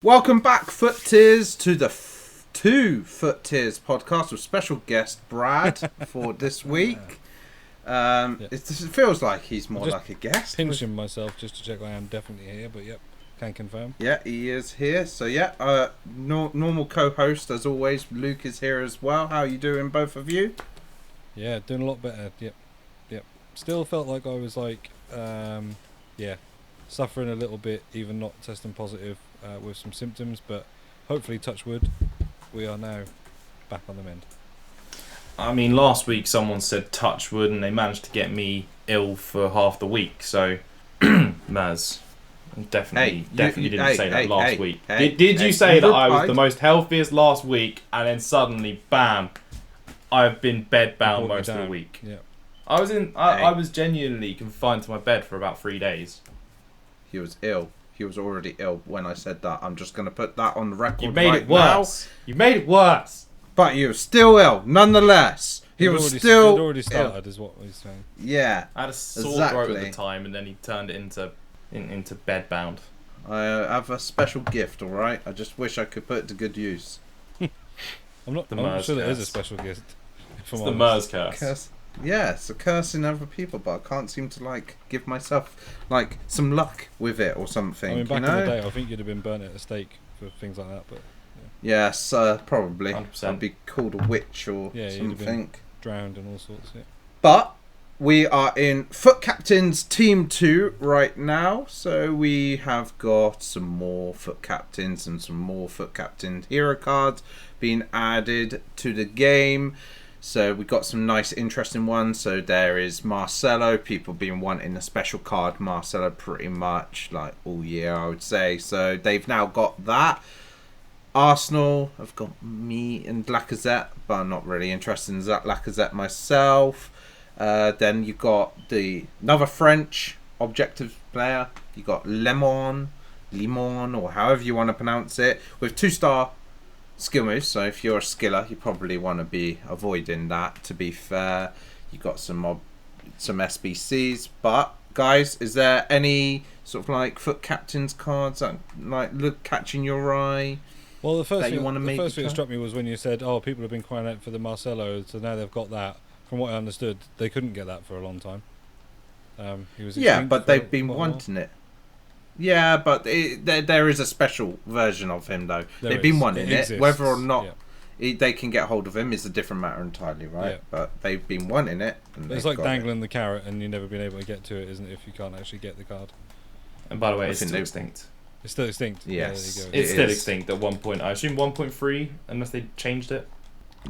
Welcome back, Foot Tears, to the two Foot Tears podcast with special guest Brad for this week. It feels like he's more like a guest. Pinching myself just to check I am definitely here, but yep, can confirm. Yeah, he is here. So yeah, normal co-host as always. Luke is here as well. How are you doing, both of you? Yeah, doing a lot better. Yep. Still felt like I was suffering a little bit, even not testing positive with some symptoms, but hopefully, touch wood, we are now back on the mend. I mean, last week someone said touch wood and they managed to get me ill for half the week, so Maz, definitely didn't say that last week. Did you say that I was the most healthiest last week and then suddenly, bam, I've been bedbound most of the week? Yeah. I was genuinely confined to my bed for about 3 days. He was ill. He was already ill when I said that. I'm just going to put that on the record. You made it worse. You made it worse. But he was still ill, nonetheless. He was still He'd already started, ill. Is what he's saying. Yeah. I had a sore throat at the time, and then he turned it into bedbound. I have a special gift, all right? I just wish I could put it to good use. I'm sure there is a special gift. It's the Mersgoth. Yeah, it's a curse in other people, but I can't seem to give myself some luck with it or something. I mean, back in the day, I think you'd have been burnt at a stake for things like that, but yes, probably. 100%. I'd be called a witch or you'd have something. been drowned and all sorts. Yeah. But we are in FUT Captains Team 2 right now, so we have got some more FUT Captains and some more FUT Captain hero cards being added to the game. So we got some nice, interesting ones. So there is Marcelo. People been wanting a special card Marcelo pretty much all year, I would say. So they've now got that. Arsenal have got me and Lacazette, but I'm not really interested in Lacazette myself. Then you got another French objective player. You got Lemon, or however you want to pronounce it, with 2-star skill moves. So if you're a skiller, you probably want to be avoiding that. To be fair, you got some SBCs. But guys, is there any sort of FUT Captains cards that look catching your eye? Well, the first thing that struck me was when you said, "Oh, people have been crying out for the Marcelo, so now they've got that." From what I understood, they couldn't get that for a long time. He was but they've been wanting it. Yeah, but there is a special version of him though. They've been wanting it. Whether or not they can get hold of him is a different matter entirely, right? Yeah. But they've been wanting it. And it's like dangling the carrot, and you've never been able to get to it, isn't it? If you can't actually get the card. And by the way, it's still extinct. It's still extinct. Yes, yeah, there you go. It's still extinct at one point. I assume 1.3, unless they changed it.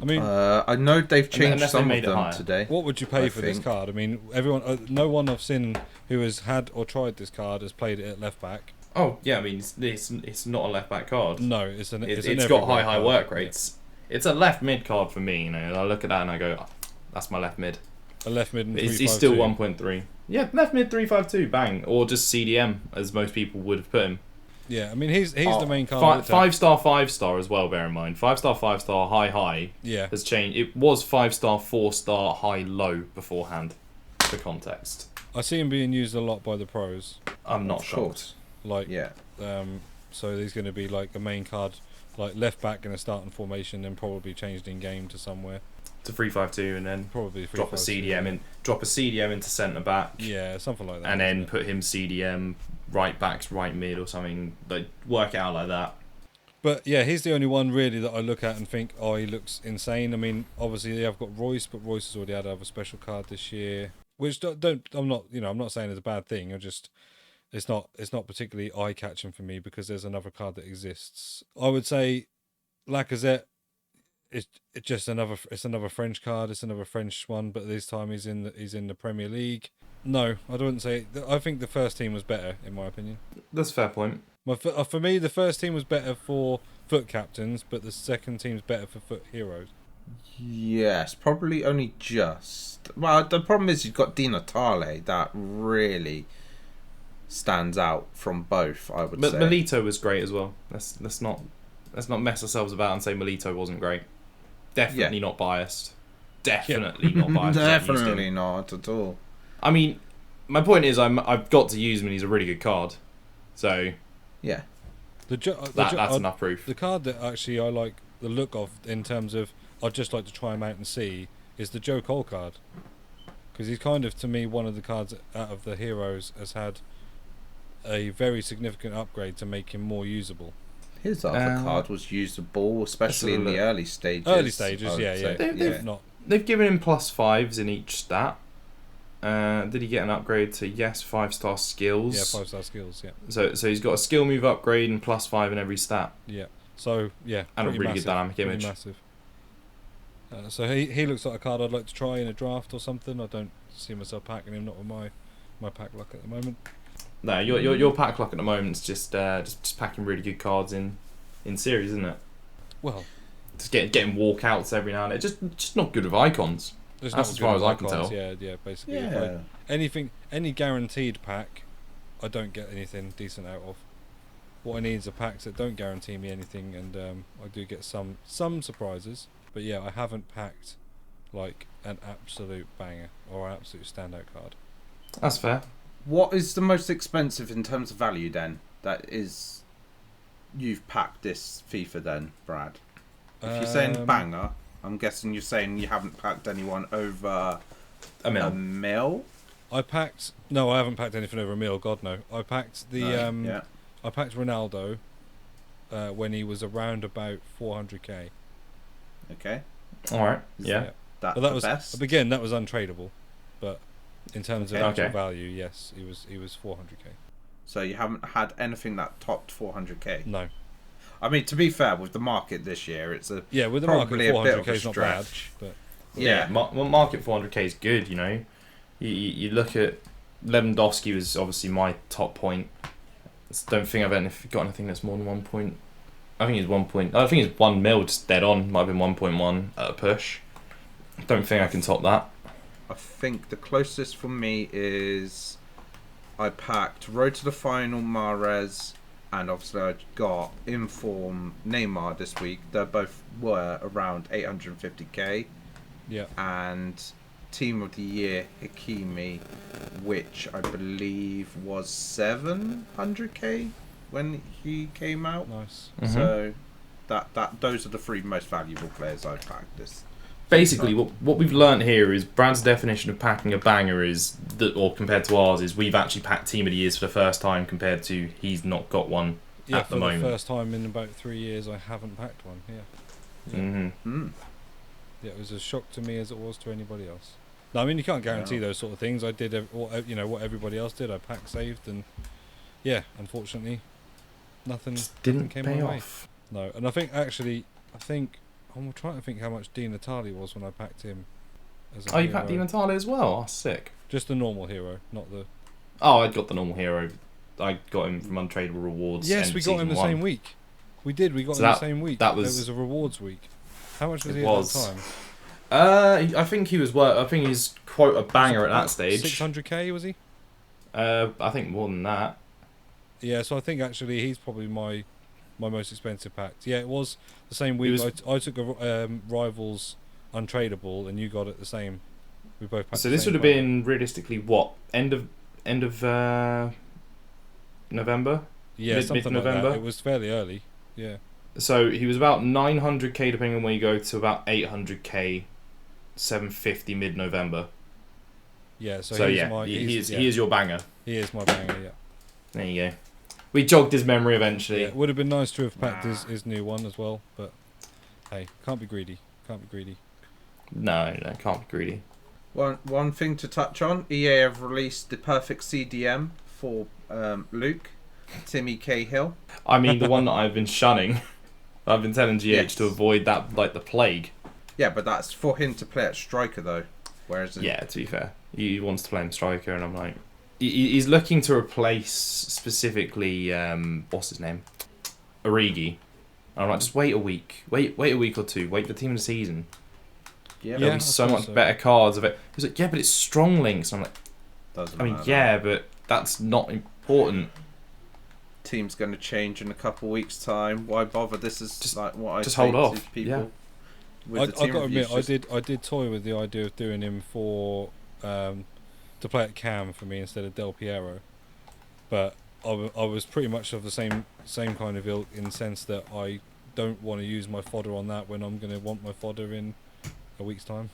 I mean, I know they've changed some of them today. What would you pay for this card? I mean, everyone, no one I've seen who has had or tried this card has played it at left back. Oh yeah, I mean it's not a left back card. No, it's got high work rates. Yeah. It's a left mid card for me. And I look at that and I go, oh, that's my left mid. A left mid. And he's still 1.3. Yeah, left mid 352, bang, or just CDM as most people would have put him. Yeah, I mean he's the main card. 5-star as well. Bear in mind, 5-star, 5-star, high. Yeah, has changed. It was 5-star, 4-star, high, low beforehand. For context, I see him being used a lot by the pros. I'm not shocked. So he's going to be a main card, left back in a starting formation, then probably changed in game to somewhere. To 3-5-2, and then probably drop a CDM into centre back. Yeah, something like that. And then put him CDM right backs, right mid, or something. Work it out like that. But yeah, he's the only one really that I look at and think, oh, he looks insane. I mean, obviously they have got Royce, but Royce has already had a special card this year, which I'm not saying it's a bad thing. It's not particularly eye catching for me because there's another card that exists. I would say Lacazette. It's another French card. It's another French one, but this time he's in the Premier League. No, I wouldn't say. I think the first team was better, in my opinion. That's a fair point. For me, the first team was better for FUT Captains, but the second team's better for FUT Heroes. Yes, probably only just. Well, the problem is you've got Di Natale that really stands out from both. I would say. Milito was great as well. Let's not mess ourselves about and say Milito wasn't great. Definitely not biased. Definitely not biased. Definitely not at all. I mean, my point is I've got to use him and he's a really good card. So yeah. That's enough proof. The card that actually I like the look of in terms of I'd just like to try him out and see is the Joe Cole card, because he's kind of, to me, one of the cards out of the heroes has had a very significant upgrade to make him more usable. His other card was usable, especially in the early stages. They've given him +5s in each stat. Did he get an upgrade to 5-star skills? Yeah, 5-star skills. Yeah. So he's got a skill move upgrade and +5 in every stat. Yeah. So yeah, and a really good dynamic image. Massive. So he looks like a card I'd like to try in a draft or something. I don't see myself packing him, not with my pack luck at the moment. No, your pack luck at the moment is just packing really good cards in series, isn't it? Well, just getting walkouts every now and then. Just not good with icons. That's as far as I can tell. Yeah, basically. Yeah. Any guaranteed pack, I don't get anything decent out of. What I need is a packs that don't guarantee me anything, and I do get some surprises. But yeah, I haven't packed like an absolute banger or an absolute standout card. That's fair. What is the most expensive in terms of value then? That is, you've packed this FIFA then, Brad? If you're saying banger, I'm guessing you're saying you haven't packed anyone over a mil? I haven't packed anything over a mil. God no. I packed I packed Ronaldo when he was around about 400k. Okay. All right. Yeah. That was best. Again, that was untradeable, but in terms of actual value, yes, he was 400k. So you haven't had anything that topped 400k? No. I mean, to be fair, with the market this year, it's with the market 400k is not bad, but market 400k is good. You know, you look at Lewandowski was obviously my top point. Don't think I've got anything that's more than 1 point. I think it's 1 mil, just dead on. Might have been 1.1 at a push. Don't think I can top that. I think the closest for me is I packed Road to the Final Mahrez, and obviously I got Inform Neymar this week. They both were around 850k. Yeah. And Team of the Year Hakimi, which I believe was 700k when he came out. Nice. Mm-hmm. So those are the 3 most valuable players I've packed this. Basically, what we've learnt here is Brad's definition of packing a banger is that, or compared to ours, is we've actually packed Team of the Years for the first time compared to he's not got one at the moment. Yeah, for the first time in about 3 years, I haven't packed one. Yeah. Mm-hmm. Yeah, it was as shock to me as it was to anybody else. No, I mean, you can't guarantee those sort of things. I did what everybody else did. I pack saved, and yeah, unfortunately, nothing didn't came pay my off. way. No, and I think I'm trying to think how much Di Natale was when I packed him. You packed Di Natale as well? Oh, sick. Just the normal hero, not the... Oh, I got the normal hero. I got him from Untradeable Rewards. Yes, we got him the same week. We did, we got him the same week. It was a rewards week. How much was he at that time? I think he was I think he's quite a banger at that stage. 600k, was he? I think more than that. Yeah, so I think actually he's probably my most expensive pack. Yeah, it was the same week. I took a Rivals Untradeable, and you got it the same. We both packed. So this would have been realistically what, end of November? Yeah, something like that. It was fairly early. Yeah. So he was about 900k, depending on where you go, to about 800k, 750 mid-November. Yeah. So he is your banger. He is my banger. Yeah. There you go. We jogged his memory eventually. Yeah, it would have been nice to have packed his new one as well, but hey, can't be greedy. No, can't be greedy. One thing to touch on: EA have released the perfect CDM for Luke, Timmy Cahill. I mean, the one that I've been shunning. I've been telling GH to avoid that like the plague. Yeah, but that's for him to play at striker though. Whereas to be fair, he wants to play him striker, and I'm like, he's looking to replace specifically what's his name, Origi. And I'm like, just wait a week, wait a week or two, wait for the team of the season. Yeah, there'll be so much better cards of it. He's like, yeah, but it's strong links. And I'm like, doesn't matter. Yeah, but that's not important. Team's going to change in a couple of weeks' time. Why bother? This is just like what I just hold off. To people. Yeah. I got to admit, I did toy with the idea of doing him for to play at Cam for me instead of Del Piero, but I was pretty much of the same kind of ilk, in the sense that I don't want to use my fodder on that when I'm going to want my fodder in a week's time.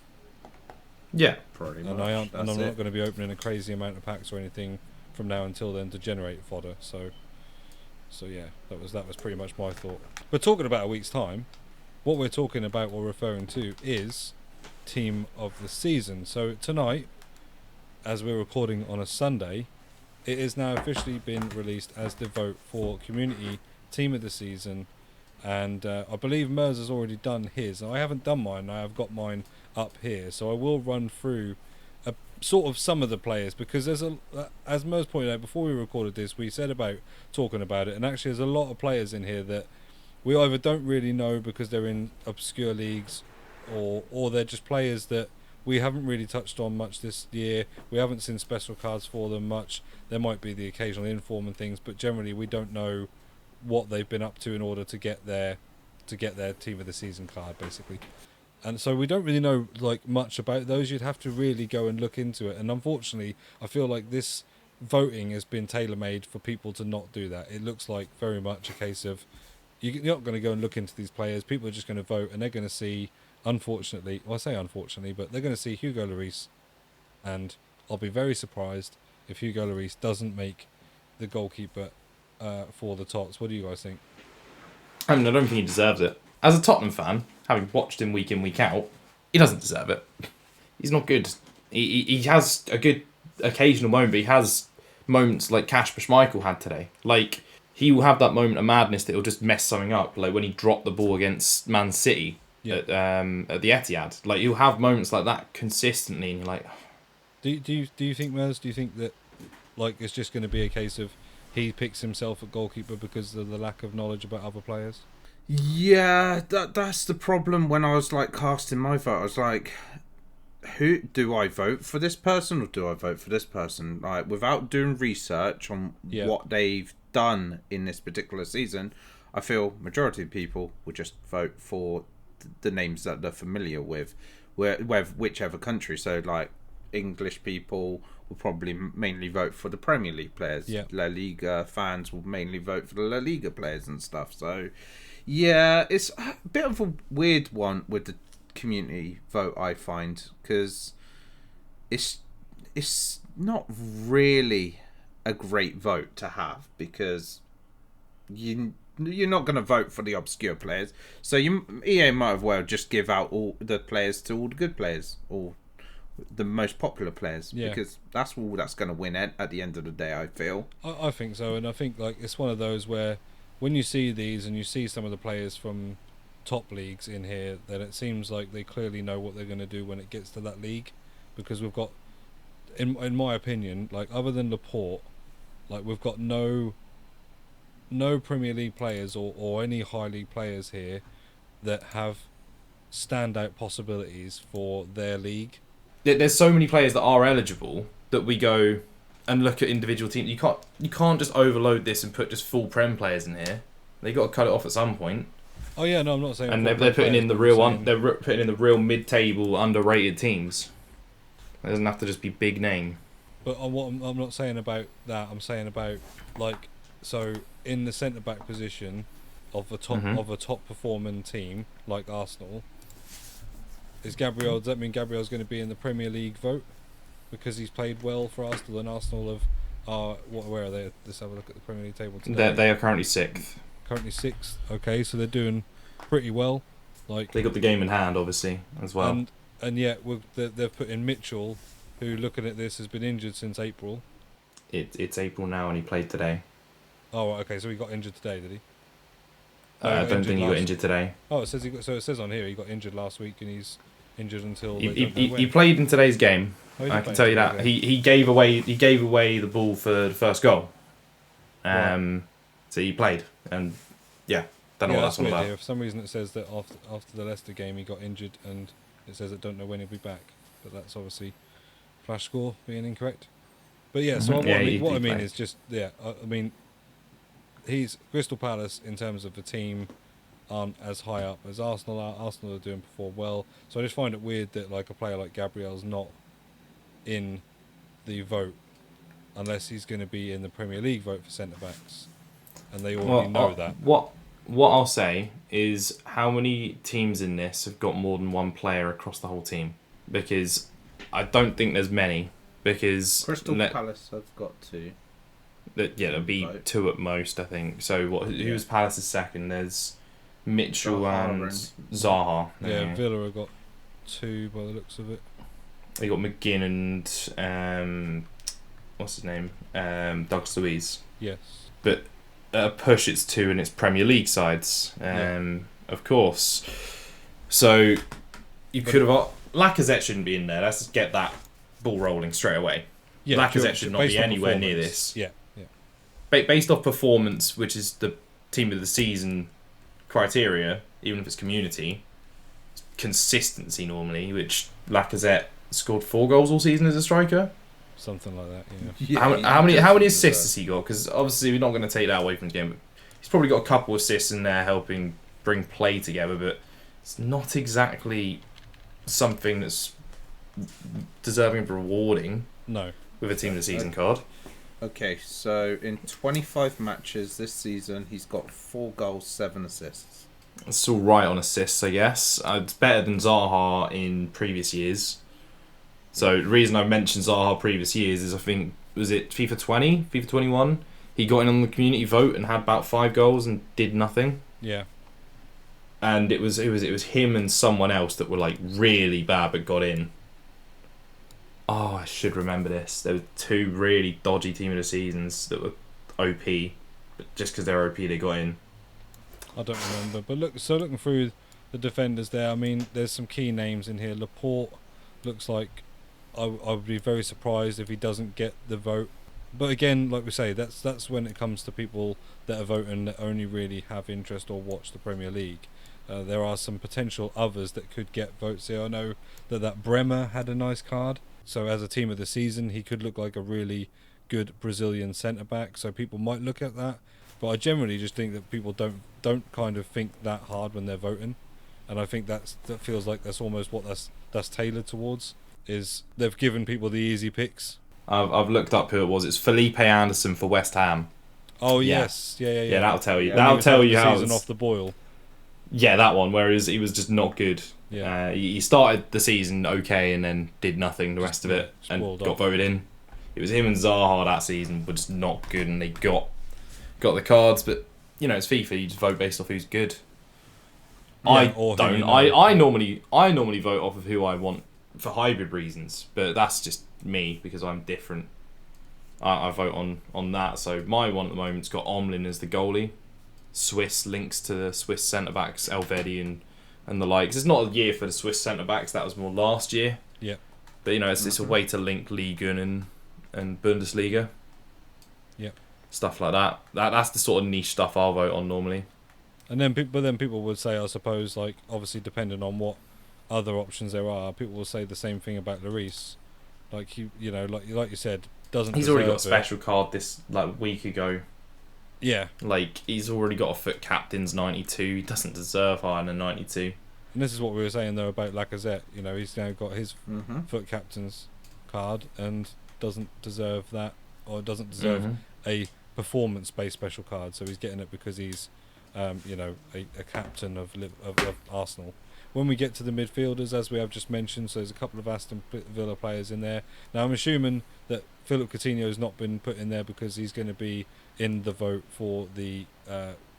Yeah, pretty much. And I'm not going to be opening a crazy amount of packs or anything from now until then to generate fodder. So yeah, that was pretty much my thought. But talking about a week's time, what we're talking about or referring to is Team of the Season. So tonight, as we're recording on a Sunday, it has now officially been released as the vote for Community Team of the Season. And I believe Mers has already done his. I haven't done mine. I have got mine up here. So I will run through sort of some of the players, because there's as Mers pointed out before we recorded this, we said about talking about it, and actually there's a lot of players in here that we either don't really know because they're in obscure leagues, or they're just players that we haven't really touched on much this year. We haven't seen special cards for them much. There might be the occasional inform and things, but generally we don't know what they've been up to in order to get their Team of the Season card, basically. And so we don't really know like much about those. You'd have to really go and look into it. And unfortunately, I feel like this voting has been tailor-made for people to not do that. It looks like very much a case of you're not going to go and look into these players. People are just going to vote, and they're going to see, unfortunately, well, I say unfortunately, but they're going to see Hugo Lloris. And I'll be very surprised if Hugo Lloris doesn't make the goalkeeper for the TOTS. What do you guys think? I mean, I don't think he deserves it. As a Tottenham fan, having watched him week in, week out, he doesn't deserve it. He's not good. He has a good occasional moment, but he has moments like Kasper Schmeichel had today. Like, he will have that moment of madness that will just mess something up, like when he dropped the ball against Man City at the Etihad. Like, he'll have moments like that consistently, and you're like... Do you think, Mers, do you think that like it's just going to be a case of he picks himself at goalkeeper because of the lack of knowledge about other players? Yeah, that's the problem. When I was like casting my vote, I was like, who do I vote for, this person or do I vote for this person? Like, without doing research on what they've done in this particular season, I feel majority of people would just vote for the names that they're familiar with, whichever country. So like English people will probably mainly vote for the Premier League players. La Liga fans will mainly vote for the La Liga players and stuff. So yeah, it's a bit of a weird one with the community vote, I find, because it's not really a great vote to have, because you're not going to vote for the obscure players. So EA might as well just give out all the players to all the good players, or the most popular players, because that's all that's going to win at the end of the day, I feel. I think so, and I think like it's one of those where when you see these and you see some of the players from top leagues in here, then it seems like they clearly know what they're going to do when it gets to that league, because we've got, in my opinion, like other than Laporte, like we've got no Premier League players or any high league players here that have standout possibilities for their league. There's so many players that are eligible that we go and look at individual teams. You can't just overload this and put just full Prem players in here. They got to cut it off at some point. Oh yeah, no, I'm not saying. And they're putting in the real one. They're putting in the real mid-table, underrated teams. It doesn't have to just be big name. But what I'm not saying about that. I'm saying about like, so in the centre back position of a top performing team like Arsenal, does that mean Gabriel's going to be in the Premier League vote because he's played well for Arsenal, and Arsenal where are they? Let's have a look at the Premier League table today. They are currently 6th. Currently 6th. Okay, so they're doing pretty well. Like, they got the game in hand, obviously, as well. And yet they've put in Mitchell, who, looking at this, has been injured since April. It's April now, and he played today. Oh, okay. So he got injured today, did he? I don't think he got injured today. Oh, it says on here he got injured last week, and he's injured until he played in today's game. I can tell you that he gave away the ball for the first goal. Right. So he played, and don't know what that's all about. For some reason it says that after the Leicester game he got injured, and it says it don't know when he'll be back, but that's obviously flash score being incorrect. But yeah, so what I mean is just I mean, he's Crystal Palace in terms of the team aren't as high up as Arsenal are. Arsenal are perform well, so I just find it weird that like a player like Gabriel's not in the vote. unless he's going to be in the Premier League vote for centre backs, and they already know that. What I'll say is, how many teams in this have got more than one player across the whole team? Because I don't think there's many. Because Crystal Palace have got 2. There'll be 2 at most, I think. So who's Palace's second? There's Mitchell and Zaha. Yeah, Villa have got 2 by the looks of it. They got McGinn and what's his name? Douglas Luiz. Yes. But push, it's 2 and it's Premier League sides, of course. So you could have. Lacazette shouldn't be in there. Let's just get that ball rolling straight away. Yeah, Lacazette should not be anywhere near this. Yeah. Based off performance, which is the team of the season criteria, even if it's community, consistency normally, which Lacazette scored 4 goals all season as a striker. Something like that, how many assists has he got? Because obviously we're not going to take that away from the game. But he's probably got a couple assists in there helping bring play together, but it's not exactly something that's deserving of rewarding. No. With a team of the season card. Okay, so in 25 matches this season, he's got 4 goals, 7 assists. It's all right on assists, I guess. It's better than Zaha in previous years. So the reason I mentioned Zaha previous years is I think, was it FIFA 20, FIFA 21? He got in on the community vote and had about 5 goals and did nothing. Yeah. And it was him and someone else that were like really bad but got in. Oh, I should remember this. There were 2 really dodgy team of the seasons that were OP, but just because they're OP they got in. I don't remember, but looking through the defenders there, I mean, there's some key names in here. Laporte looks like I would be very surprised if he doesn't get the vote. But again, like we say, that's when it comes to people that are voting that only really have interest or watch the Premier League. There are some potential others that could get votes here. I know that Bremer had a nice card. So as a team of the season, he could look like a really good Brazilian centre-back. So people might look at that. But I generally just think that people don't kind of think that hard when they're voting. And I think that feels like that's almost what that's tailored towards. Is they've given people the easy picks. I've looked up who it was. It's Felipe Anderson for West Ham. Oh, yes. Yeah. Yeah, that'll tell you. That'll tell you how season off the boil. Yeah, that one. Whereas he was just not good. Yeah. He started the season okay and then did nothing the rest of it and got voted in. It was him and Zaha that season were just not good and they got the cards. But you know, it's FIFA. You just vote based off who's good. Yeah, I don't. I normally vote off of who I want for hybrid reasons, but that's just me because I'm different. I vote on that. So my one at the moment's got Omlin as the goalie. Swiss links to the Swiss centre backs, Elvedi and the likes. It's not a year for the Swiss centre backs. That was more last year. Yeah. But you know, it's a way to link Liga and Bundesliga. Yeah. Stuff like that. That's the sort of niche stuff I'll vote on normally. And then people would say, I suppose, like obviously depending on what other options there are, people will say the same thing about Lloris. Like you know, like you said, doesn't. He's already got a special card this week ago. Yeah. Like he's already got a FUT Captains 92. He doesn't deserve higher than 92. And this is what we were saying though about Lacazette. You know, he's now got his FUT Captains card and doesn't deserve that, or doesn't deserve a performance-based special card. So he's getting it because he's, you know, a captain of Arsenal. When we get to the midfielders, as we have just mentioned, so there's a couple of Aston Villa players in there. Now I'm assuming that Philip Coutinho has not been put in there because he's going to be in the vote for the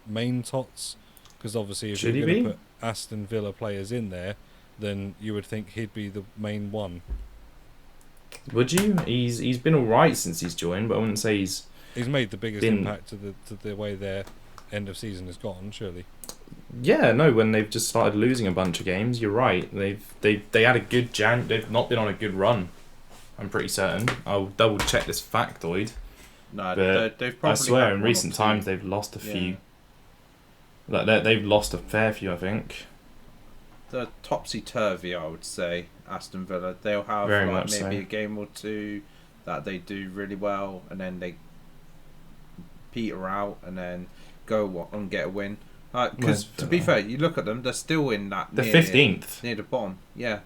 main TOTS. Because obviously if you're going to put Aston Villa players in there, then you would think he'd be the main one. Would you? He's been all right since he's joined, but I wouldn't say he's made the biggest impact to the way their end of season has gone, surely. Yeah, no. When they've just started losing a bunch of games, you're right. They had a good They've not been on a good run. I'm pretty certain. I'll double check this factoid. No, they've probably. I swear, in recent times they've lost a few. Like they've lost a fair few, I think. The topsy-turvy, I would say, Aston Villa. They'll have maybe a game or two that they do really well, and then they peter out, and then go and get a win. Because to be fair, you look at them, they're still in that. The 15th near the bottom. Yeah.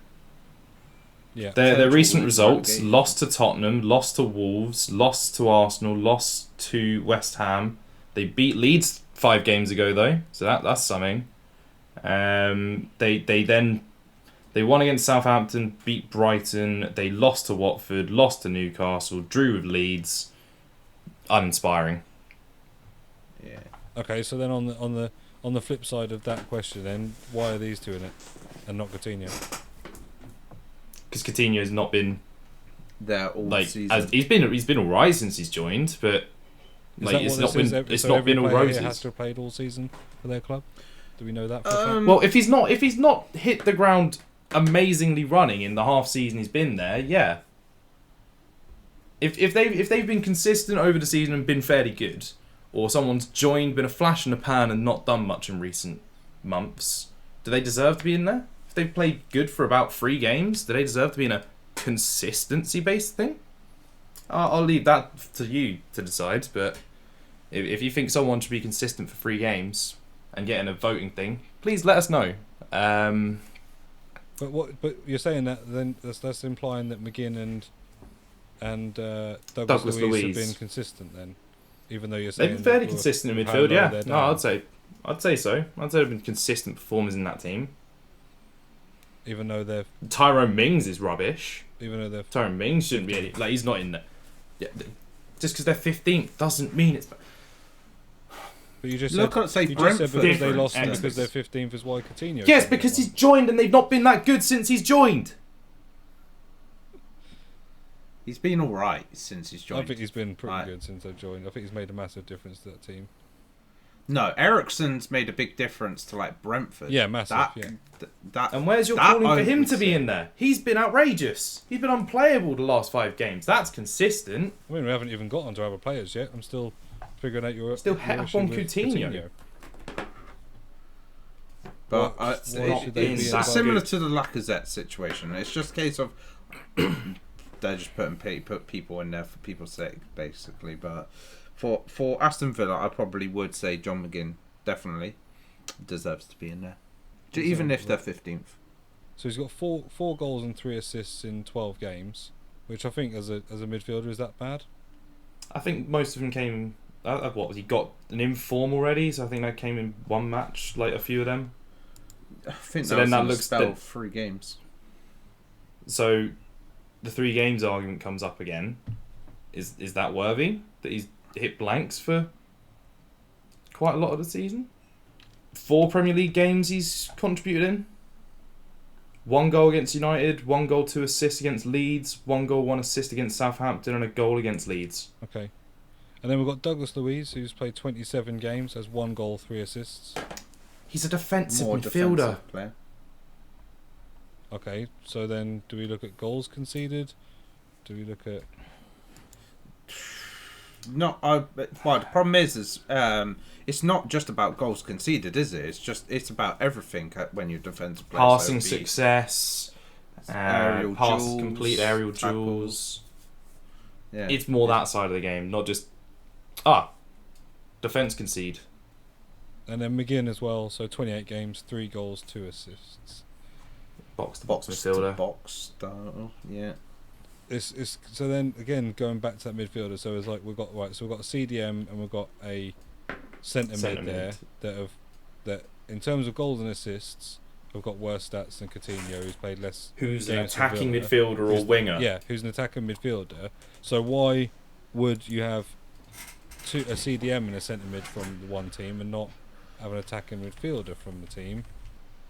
Yeah. Their recent results: relegation. lost to Tottenham, lost to Wolves, lost to Arsenal, lost to West Ham. They beat Leeds 5 games ago though, so that's something. They won against Southampton, beat Brighton. They lost to Watford, lost to Newcastle, drew with Leeds. Uninspiring. Yeah. Okay, so then on the flip side of that question, then why are these two in it and not Coutinho? Because Coutinho has not been There all like season. he's been all right since he's joined, but like it's not been all roses. Has to have played all season for their club. Do we know that? For a fact? Well, if he's not hit the ground amazingly running in the half season he's been there, yeah. If they've been consistent over the season and been fairly good, or someone's joined, been a flash in the pan and not done much in recent months, do they deserve to be in there? If they've played good for about 3 games, do they deserve to be in a consistency-based thing? I'll leave that to you to decide, but if you think someone should be consistent for 3 games and get in a voting thing, please let us know. But you're saying that then that's implying that McGinn and Douglas Luiz have been consistent then, even though you're saying they've been fairly consistent in midfield. Yeah, no, I'd say so. I'd say they've been consistent performers in that team. Even though they're Tyrone Mings is rubbish. Even though they're Tyrone Mings shouldn't be any, like he's not in there. Yeah, just because they're 15th doesn't mean it's. But you just Look said, at say you just said Brentford. because they lost Different. because they're 15th is why Coutinho. Yes, because he's joined and they've not been that good since he's joined. He's been all right since he's I joined. think he's been pretty good since they've joined. I think he's made a massive difference to that team. No, Eriksen's made a big difference to like Brentford. Yeah, massive. That And where's your that calling I for him would to be say. in there? He's been outrageous. He's been unplayable the last 5 games. That's consistent. I mean, we haven't even got onto other players yet. I'm still figuring out your Still your het up issue on with Coutinho. But Why it's should they be that similar good? to the Lacazette situation. It's just a case of they're just put people in there for people's sake, basically. But for Aston Villa, I probably would say John McGinn definitely deserves to be in there, even if they're 15th. So he's got four goals and 3 assists in 12 games, which I think as a midfielder is that bad? I think most of them came. What he got an inform already, so I think that came in 1 match. Like a few of them. I think So that then was that in a looks spell that- of 3 games. So the 3 games argument comes up again. Is that worthy? That he's hit blanks for quite a lot of the season? 4 Premier League games he's contributed in. 1 goal against United, 1 goal, 2 assists against Leeds, 1 goal, 1 assist against Southampton, and a goal against Leeds. Okay. And then we've got Douglas Luiz, who's played 27 games, has 1 goal, 3 assists. He's a defensive More midfielder. defensive player. Okay, so then do we look at goals conceded? Do we look at... No, well, the problem is it's not just about goals conceded, is it? It's about everything when you're defensive player. Passing So be success, aerial duels, complete aerial tackles. duels. Yeah. It's more that side of the game, not just defense concede. And then McGinn as well, so 28 games, 3 goals, 2 assists. Box to box to midfielder. box style. Yeah. It's so then again going back to that midfielder. So it's like we've got a CDM and we've got a centre mid there that in terms of goals and assists have got worse stats than Coutinho, who's played less. Who's an games for attacking Villa. midfielder or winger? Yeah, who's an attacking midfielder. So why would you have a CDM and a centre mid from the one team and not have an attacking midfielder from the team?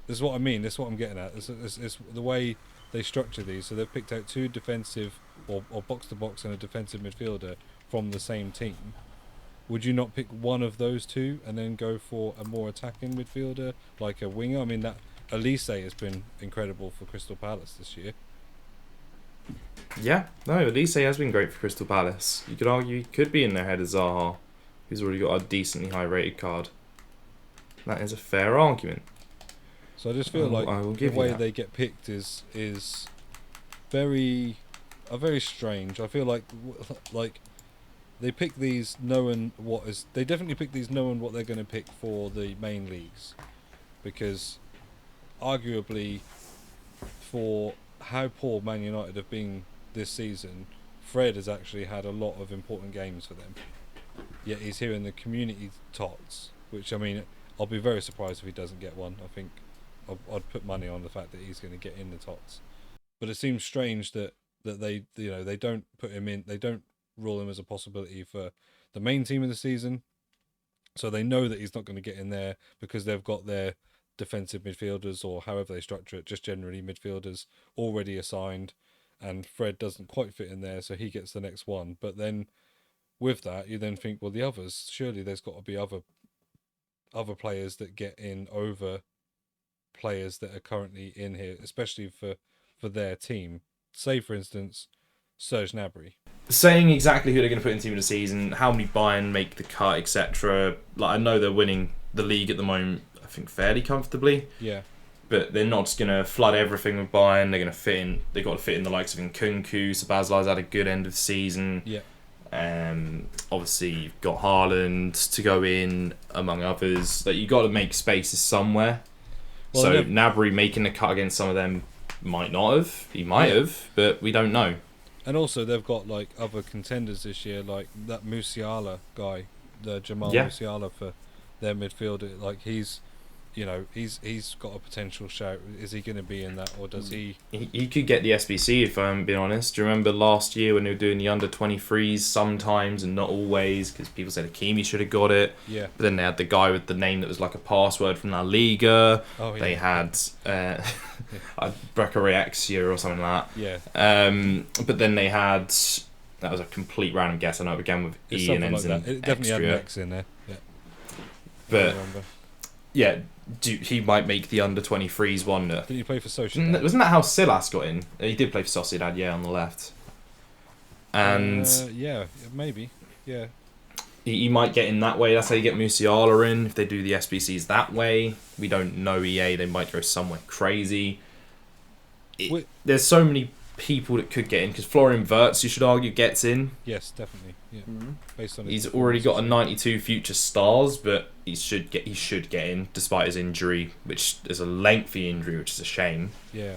This is what I mean. This is what I'm getting at. It's the way they structure these. So they've picked out 2 defensive or box to box and a defensive midfielder from the same team. Would you not pick one of those 2 and then go for a more attacking midfielder like a winger? I mean, that LAJS has been incredible for Crystal Palace this year. Yeah, no, LAJS has been great for Crystal Palace. You could argue he could be in there ahead of Zaha, who's already got a decently high rated card. That is a fair argument. So I just feel like I will the give you way that. they get picked is very strange. I feel like they pick these knowing what is. They definitely pick these knowing what they're going to pick for the main leagues, because arguably for how poor Man United have been this season, Fred has actually had a lot of important games for them. Yet he's here in the community TOTS, which, I mean, I'll be very surprised if he doesn't get one. I think I'd put money on the fact that he's going to get in the TOTS. But it seems strange that they, you know, they don't put him in, they don't rule him as a possibility for the main team of the season. So they know that he's not going to get in there because they've got their defensive midfielders, or however they structure it, just generally midfielders already assigned, and Fred doesn't quite fit in there, so he gets the next one. But then with that, you then think, well, the others, surely there's got to be other players that get in over players that are currently in here, especially for their team. Say, for instance, Serge Gnabry. Saying exactly who they're going to put in team of the season, how many Bayern make the cut, etc. Like, I know they're winning the league at the moment, I think fairly comfortably. Yeah. But they're not just going to flood everything with Bayern. They're going to fit in. They've got to fit in the likes of Nkunku. Szoboszlai's had a good end of the season. Yeah. Obviously, you've got Haaland to go in, among others. That you got to make spaces somewhere. Well, so Gnabry making the cut against some of them might not have. He might have, but we don't know. And also, they've got like other contenders this year, like that Musiala guy, the Jamal Musiala for their midfielder. Like he's got a potential shout. Is he going to be in that, or does he? He could get the SBC if I'm being honest. Do you remember last year when they were doing the under 23s sometimes and not always, because people said Hakimi should have got it. Yeah. But then they had the guy with the name that was like a password from La Liga. Oh, yeah. They had Brecarexia or something like that. Yeah. But then they had, that was a complete random guess. I know it began with It's E and something ends like in that. It definitely extra. had an X in there. Yeah. But yeah. He might make the under 23s wonder. Didn't he play for Sociedad? Wasn't that how Silas got in? He did play for Sociedad, yeah, on the left. And yeah, maybe, yeah. He might get in that way. That's how you get Musiala in. If they do the SBCs that way, we don't know EA. They might go somewhere crazy. There's so many people that could get in, because Florian Wirtz, you should argue, gets in. Yes, definitely. Yeah. Mm-hmm. Based on he's already got a 92 future stars, but he should get in despite his injury, which is a lengthy injury, which is a shame. Yeah.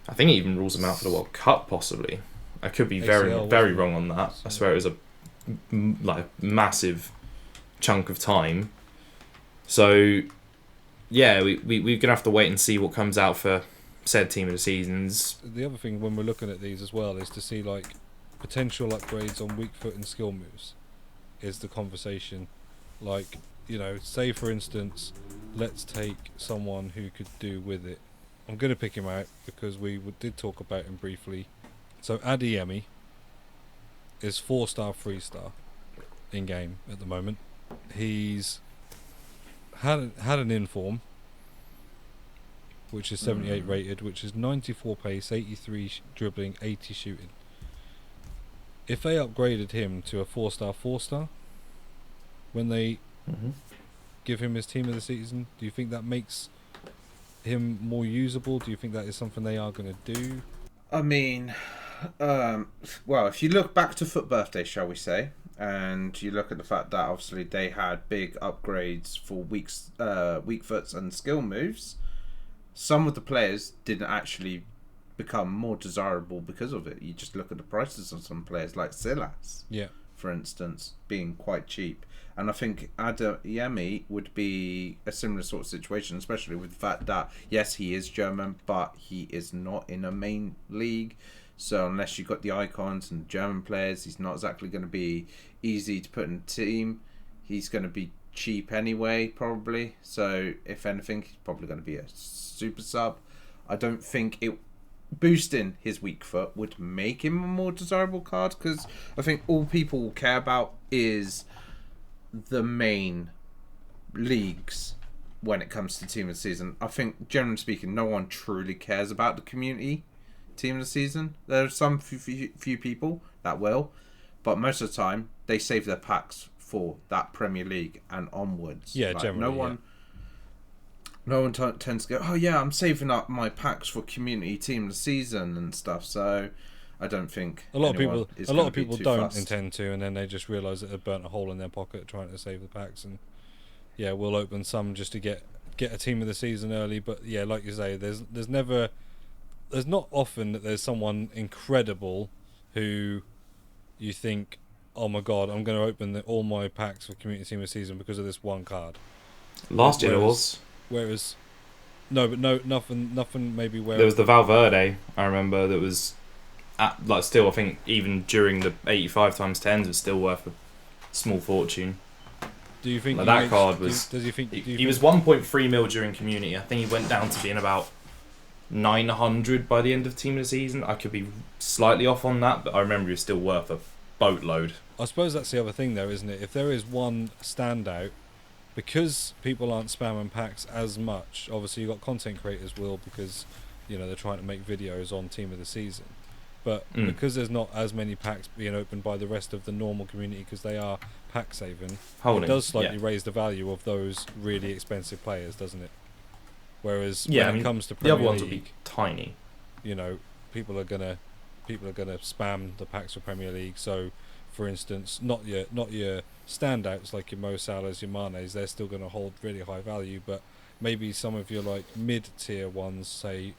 I think he even rules him out for the World Cup, possibly. I could be ACL, very wrong on that. I swear it was a massive chunk of time. So yeah, we're gonna have to wait and see what comes out for said team of the seasons. The other thing when we're looking at these as well is to see like potential upgrades on weak foot and skill moves is the conversation. Like, you know, say for instance, let's take someone who could do with it. I'm going to pick him out because we did talk about him briefly. So Adeyemi is 4-star, 3-star in game at the moment. He's had an inform, which is 78 rated, which is 94 pace, 83 dribbling, 80 shooting. If they upgraded him to a 4-star, 4-star, when they give him his team of the season, do you think that makes him more usable? Do you think that is something they are going to do? I mean, well, if you look back to FUT Birthday, shall we say, and you look at the fact that obviously they had big upgrades for weak foots and skill moves, some of the players didn't actually become more desirable because of it. You just look at the prices of some players like Silas, for instance, being quite cheap. And I think Adeyemi would be a similar sort of situation, especially with the fact that, yes, he is German, but he is not in a main league. So unless you've got the icons and German players, he's not exactly going to be easy to put in a team. He's going to be cheap anyway, probably. So if anything, he's probably going to be a super sub. I don't think boosting his weak foot would make him a more desirable card, because I think all people will care about is the main leagues when it comes to team of the season. I think, generally speaking, no one truly cares about the community team of the season. There are some few people that will, but most of the time they save their packs for that Premier League and onwards. Yeah, like, generally. No one tends to go, oh yeah, I'm saving up my packs for community team of the season and stuff. So I don't think a lot of people don't fussed. intend to, and then they just realise that they've burnt a hole in their pocket trying to save the packs. And yeah, we'll open some just to get a team of the season early. But yeah, like you say, there's never there's not often that there's someone incredible who you think, oh my god, I'm going to open all my packs for Community Team of the Season because of this one card. Last year there was. Whereas, no, but no, nothing. Maybe where there was the Valverde. I remember that was, still I think even during the 85 times 10s was still worth a small fortune. Do you think that card was? Does you think he was 1.3 mil during Community? I think he went down to being about 900 by the end of Team of the Season. I could be slightly off on that, but I remember he was still worth a boatload. I suppose that's the other thing, though, isn't it? If there is one standout, because people aren't spamming packs as much. Obviously, you've got content creators will because they're trying to make videos on Team of the Season. But because there's not as many packs being opened by the rest of the normal community because they are pack saving, it does slightly raise the value of those really expensive players, doesn't it? Whereas when it comes to Premier the other ones League, will be tiny. People are gonna spam the packs for Premier League. So, for instance, not your standouts like your Mo Salahs, your Manes, they're still going to hold really high value. But maybe some of your mid-tier ones, say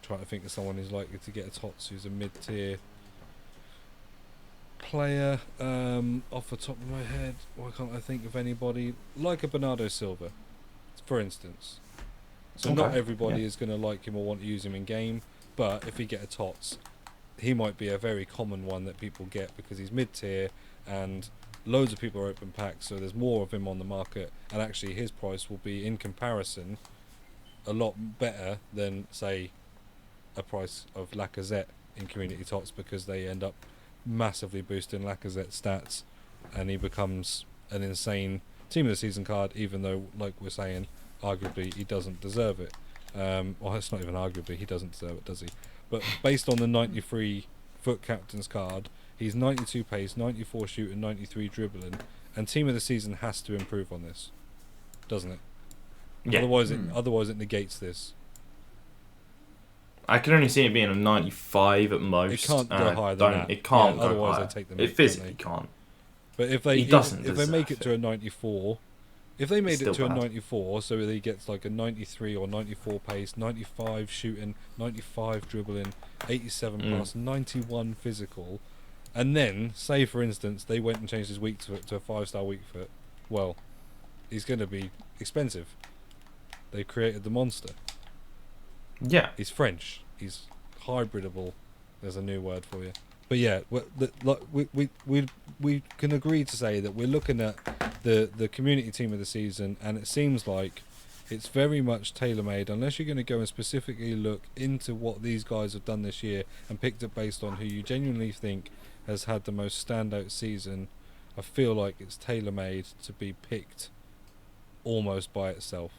trying to think of someone who's likely to get a TOTS who's a mid-tier player. Off the top of my head, why can't I think of anybody like a Bernardo Silva, for instance? So not everybody is going to like him or want to use him in game, but if he get a TOTS, he might be a very common one that people get because he's mid-tier and loads of people are open packs, so there's more of him on the market, and actually his price will be in comparison a lot better than say a price of Lacazette in Community TOTS, because they end up massively boosting Lacazette's stats and he becomes an insane Team of the Season card, even though, like we're saying, arguably he doesn't deserve it. Well, it's not even arguably, he doesn't deserve it, does he? But based on the 93 FUT Captains card, he's 92 pace, 94 shooting, 93 dribbling, and Team of the Season has to improve on this, doesn't it? Yeah. Otherwise it negates this. I can only see it being a 95 at most. It can't go higher than that. It can't go otherwise higher. They take them. It physically can't. But if they make it to a 94, if they made it to a 94, so he gets like a 93 or 94 pace, 95 shooting, 95 dribbling, 87 plus, 91 physical, and then say for instance they went and changed his weak foot to a 5-star weak foot, well, he's going to be expensive. They created the monster. Yeah, he's French. He's hybridable. There's a new word for you. But yeah, we can agree to say that we're looking at the community team of the season, and it seems like it's very much tailor-made. Unless you're going to go and specifically look into what these guys have done this year and picked it based on who you genuinely think has had the most standout season, I feel like it's tailor-made to be picked almost by itself.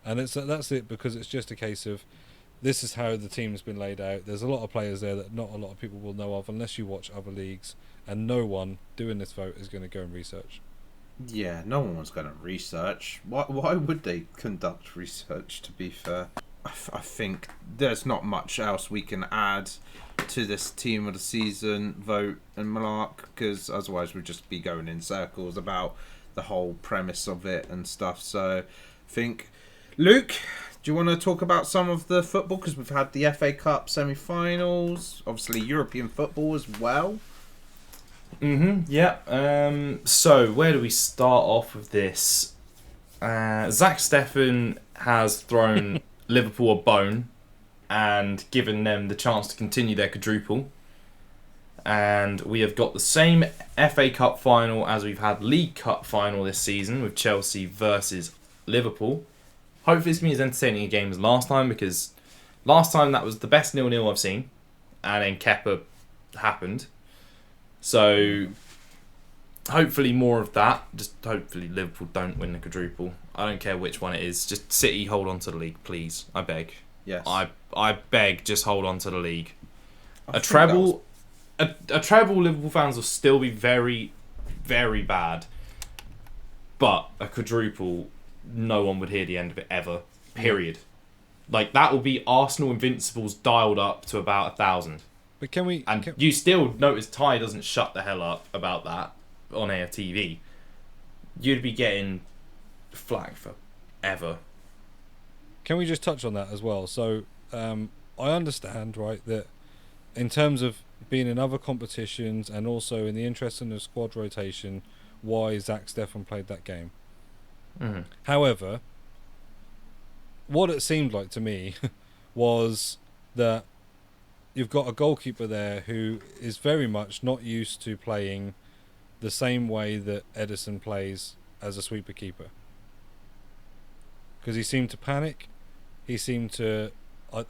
And that's it, because it's just a case of this is how the team's been laid out. There's a lot of players there that not a lot of people will know of unless you watch other leagues, and no one doing this vote is going to go and research. Yeah, no one's going to research. Why would they conduct research, to be fair? I think there's not much else we can add to this team of the season vote and Mark, because otherwise we'd just be going in circles about the whole premise of it and stuff. So I think, Luke, do you want to talk about some of the football? Because we've had the FA Cup semi-finals, obviously European football as well. Yeah. So where do we start off with this? Zach Steffen has thrown Liverpool a bone and given them the chance to continue their quadruple. And we have got the same FA Cup final as we've had League Cup final this season with Chelsea versus Liverpool. Hopefully it's been as entertaining a game as last time, because last time that was the best 0-0 I've seen, and then Kepa happened. So hopefully more of that. Just hopefully Liverpool don't win the quadruple. I don't care which one it is. Just City, hold on to the league, please. I beg. Yes. I beg, just hold on to the league. A treble Liverpool fans will still be very, very bad. But a quadruple, no one would hear the end of it ever. Period. Like, that will be Arsenal Invincibles dialed up to about 1,000. But you still notice Ty doesn't shut the hell up about that on air TV. You'd be getting flack for ever. Can we just touch on that as well? So, I understand, right, that in terms of being in other competitions and also in the interest in the squad rotation, why Zach Steffen played that game. Mm-hmm. However, what it seemed like to me was that you've got a goalkeeper there who is very much not used to playing the same way that Edison plays as a sweeper keeper. Because he seemed to panic. He seemed to...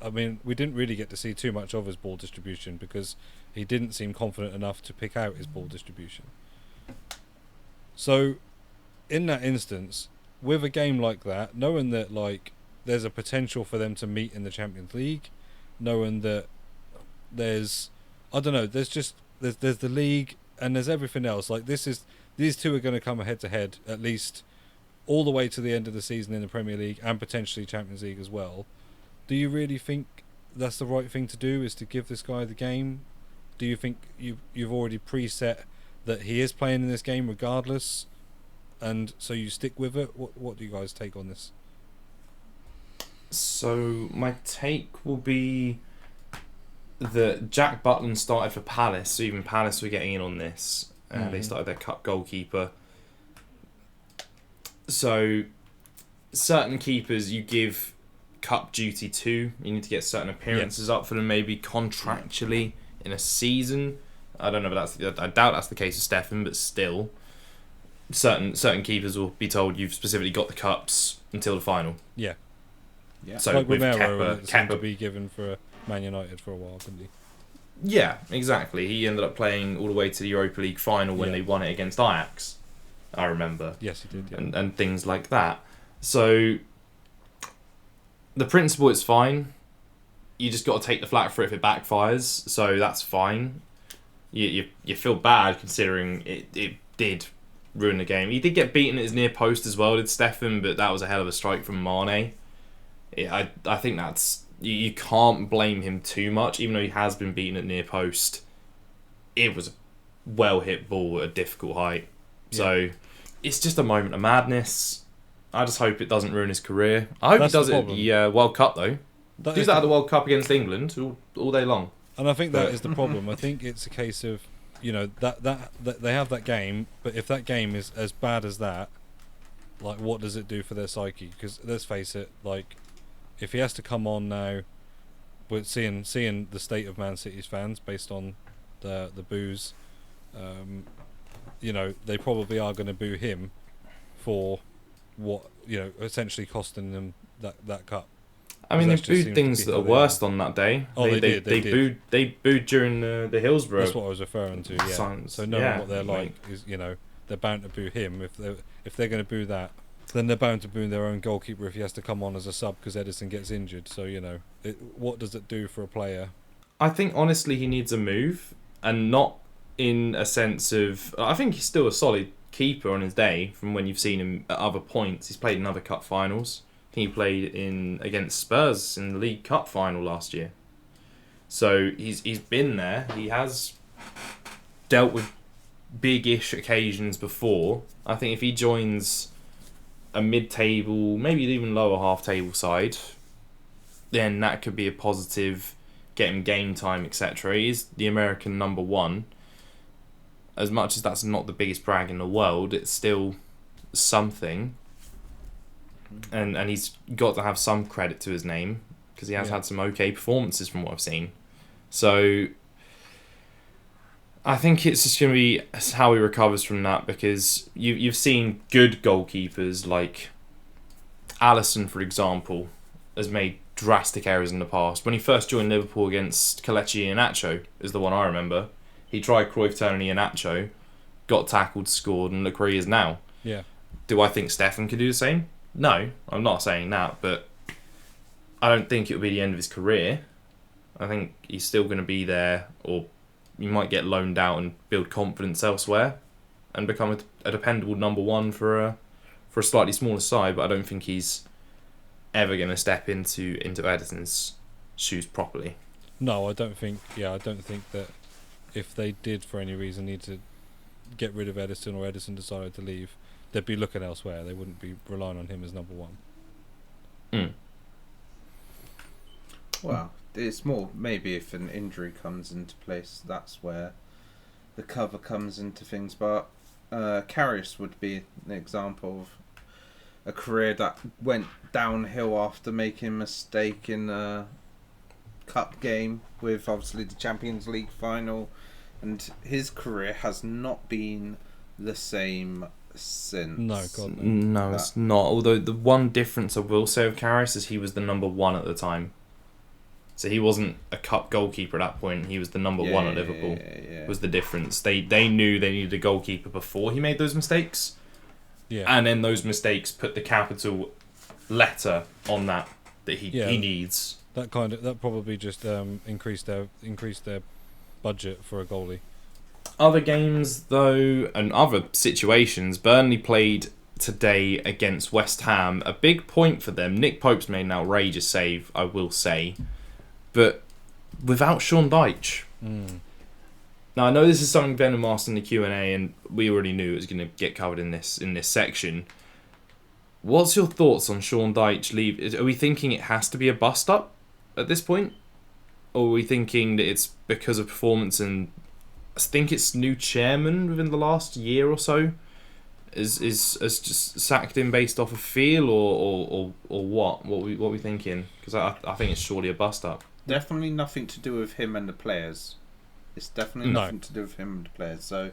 I mean, we didn't really get to see too much of his ball distribution because he didn't seem confident enough to pick out his ball distribution. So, in that instance, with a game like that, knowing that like there's a potential for them to meet in the Champions League, knowing that there's... I don't know, there's the league and there's everything else. Like these two are going to come head to head at least all the way to the end of the season in the Premier League and potentially Champions League as well. Do you really think that's the right thing to do, is to give this guy the game? Do you think you've already preset that he is playing in this game regardless, and so you stick with it? What do you guys take on this? So my take will be that Jack Butland started for Palace, so even Palace were getting in on this. They started their cup goalkeeper. So certain keepers you give cup duty to. You need to get certain appearances up for them, maybe contractually in a season. I don't know if I doubt that's the case of Steffen, but still, certain keepers will be told you've specifically got the cups until the final. Yeah. So like with Romero, Kepa to be given for Man United for a while, didn't he? Yeah, exactly. He ended up playing all the way to the Europa League final when they won it against Ajax. I remember. Yes, he did. Yeah. And things like that. So the principle is fine. You just got to take the flak for it if it backfires. So that's fine. You feel bad considering it did ruin the game. He did get beaten at his near post as well, did Steffen, but that was a hell of a strike from Mane. I think that's... You can't blame him too much, even though he has been beaten at near post. It was a well-hit ball at a difficult height. Yeah. So it's just a moment of madness. I just hope it doesn't ruin his career. I hope he does it at the World Cup, though. Do that at the World Cup against England all day long. And I think that is the problem. I think it's a case of, that they have that game, but if that game is as bad as that, like, what does it do for their psyche? Because let's face it, like, if he has to come on now, with seeing the state of Man City's fans based on the boos, they probably are going to boo him for what, essentially costing them that cup. I mean, they booed things that are worse on that day. Oh, they did. They booed during the Hillsborough. That's what I was referring to. Yeah. So knowing what they're like is, they're bound to boo him. If they're going to boo that, then they're bound to boo their own goalkeeper if he has to come on as a sub because Edison gets injured. So what does it do for a player? I think honestly he needs a move, and not in a sense of... I think he's still a solid keeper on his day from when you've seen him at other points. He's played in other cup finals. He played against Spurs in the League Cup final last year. So he's been there. He has dealt with big-ish occasions before. I think if he joins a mid-table, maybe even lower half-table side, then that could be a positive, get him game time, etc. He is the American number one. As much as that's not the biggest brag in the world, it's still something. And he's got to have some credit to his name because he has had some okay performances from what I've seen. So I think it's just going to be how he recovers from that, because you've seen good goalkeepers like Alisson, for example, has made drastic errors in the past. When he first joined Liverpool against Kelechi Iheanacho is the one I remember. He tried Cruyff turning Iheanacho, got tackled, scored, and look where he is now. Yeah. Do I think Steffen could do the same? No, I'm not saying that, but I don't think it'll be the end of his career. I think he's still going to be there, or he might get loaned out and build confidence elsewhere and become a dependable number one for a slightly smaller side, but I don't think he's ever going to step into Edison's shoes properly. No, I don't think that if they did for any reason need to get rid of Edison, or Edison decided to leave, they'd be looking elsewhere. They wouldn't be relying on him as number one. Well, it's more maybe if an injury comes into place, that's where the cover comes into things. But Karius would be an example of a career that went downhill after making a mistake in a cup game with obviously the Champions League final, and his career has not been the same since. No, God, no, it's not. Although the one difference I will say of Karius is he was the number one at the time. So he wasn't a cup goalkeeper at that point. He was the number one at Liverpool. Was the difference. They knew they needed a goalkeeper before he made those mistakes. Yeah. And then those mistakes put the capital letter on that he needs. That probably just increased their budget for a goalie. Other games though, and other situations, Burnley played today against West Ham. A big point for them. Nick Pope's made an outrageous save, I will say, but without Sean Dyche. Now I know this is something Venom asked in the Q&A, and we already knew it was going to get covered in this section. What's your thoughts on Sean Dyche leave? Are we thinking it has to be a bust up at this point, or are we thinking that it's because of performance? And I think it's new chairman within the last year or so is just sacked him based off of feel, or what? What we thinking? Because I think it's surely a bust up. Definitely nothing to do with him and the players. It's definitely nothing to do with him and the players. So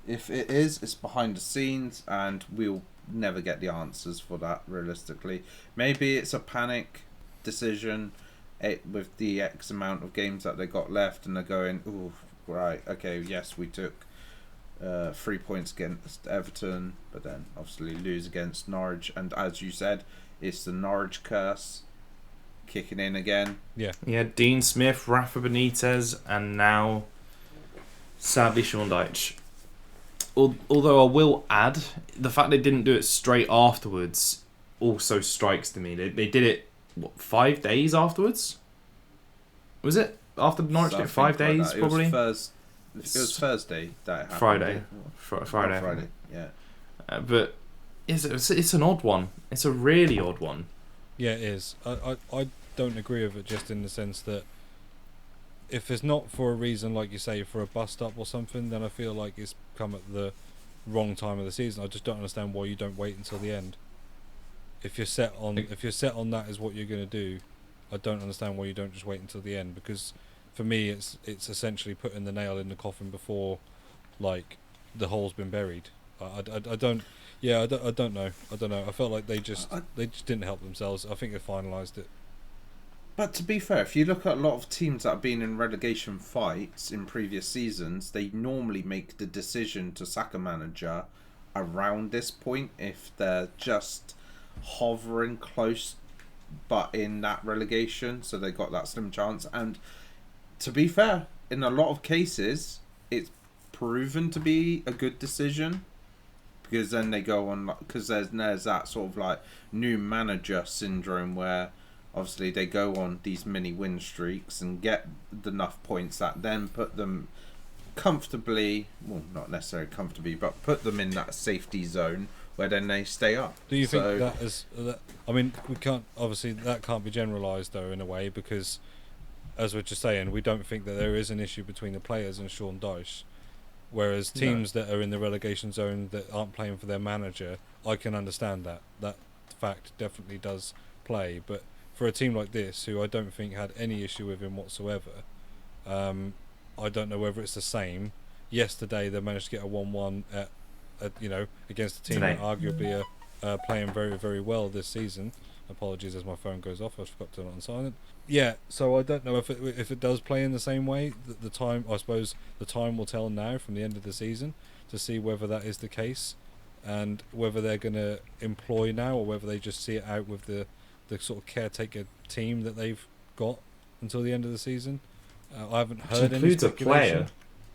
if it is, it's behind the scenes, and we'll never get the answers for that realistically. Maybe it's a panic decision with the X amount of games that they got left, and they're going, ooh, right, okay, yes, we took 3 points against Everton, but then obviously lose against Norwich, and as you said, it's the Norwich curse kicking in again. Yeah, Dean Smith, Rafa Benitez, and now sadly Sean Dyche. Although I will add, the fact they didn't do it straight afterwards also strikes to me. They did it 5 days afterwards? Was it after Norwich did 5 days? Like probably. It was Thursday that it happened. Friday. Yeah. But it's an odd one. It's a really odd one. Yeah, it is. I don't agree with it, just in the sense that if it's not for a reason, like you say, for a bust up or something, then I feel like it's come at the wrong time of the season. I just don't understand why you don't wait until the end. If you're set on that is what you're going to do, I don't understand why you don't just wait until the end, because for me it's essentially putting the nail in the coffin before like the hole's been buried. I don't know. I felt like they just didn't help themselves. I think they finalised it. But to be fair, if you look at a lot of teams that have been in relegation fights in previous seasons, they normally make the decision to sack a manager around this point if they're just hovering close but in that relegation, so they got that slim chance. And to be fair, in a lot of cases it's proven to be a good decision, because then they go on, because there's that sort of like new manager syndrome where obviously they go on these mini win streaks and get enough points that then put them comfortably, well, not necessarily comfortably, but put them in that safety zone where then they stay up. Do you think that is... I mean, we can't... Obviously, that can't be generalised, though, in a way, because, as we're just saying, we don't think that there is an issue between the players and Sean Dyche. Whereas teams that are in the relegation zone that aren't playing for their manager, I can understand that. That fact definitely does play. But for a team like this, who I don't think had any issue with him whatsoever, I don't know whether it's the same. Yesterday, they managed to get a 1-1 against a team that arguably are playing very, very well this season. Apologies as my phone goes off. I forgot to turn it on silent. Yeah, so I don't know if it does play in the same way. The time, I suppose, the time will tell now from the end of the season to see whether that is the case, and whether they're going to employ now, or whether they just see it out with the sort of caretaker team that they've got until the end of the season. I haven't heard any speculation. Includes a player.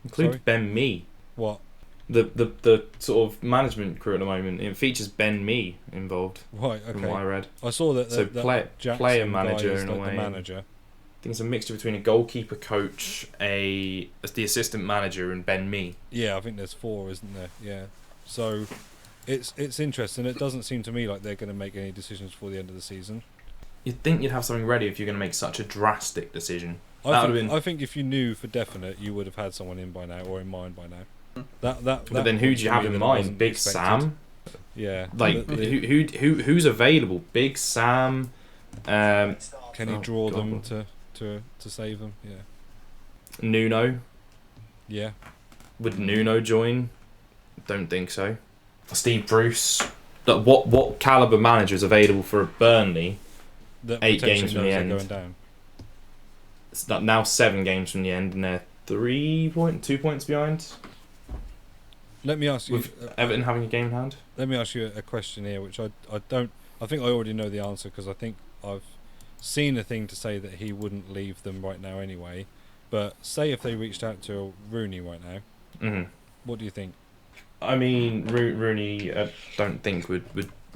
Includes Ben Mee. What? The sort of management crew at the moment, it features Ben Mee involved. Right, okay. From what I read. I saw that. So player manager is in like a way. the manager. I think it's a mixture between a goalkeeper coach, the assistant manager, and Ben Mee. Yeah, I think there's 4, isn't there? Yeah. So it's interesting. It doesn't seem to me like they're going to make any decisions before the end of the season. You'd think you'd have something ready if you're going to make such a drastic decision. I think if you knew for definite, you would have had someone in by now or in mind by now. But then who do you have in mind? Big expected. Sam? Yeah. Like who's available? Big Sam. Can you draw them to save them? Yeah. Nuno. Yeah. Would Nuno join? Don't think so. Steve Bruce. What caliber manager is available for Burnley? That 8 games from the end. Going down. It's now 7 games from the end, and they're 2 points behind. Let me ask you. With Everton having a game in hand. Let me ask you a question here, which I don't. I think I already know the answer because I think I've seen a thing to say that he wouldn't leave them right now anyway. But say if they reached out to Rooney right now, what do you think? I mean, Rooney, I don't think would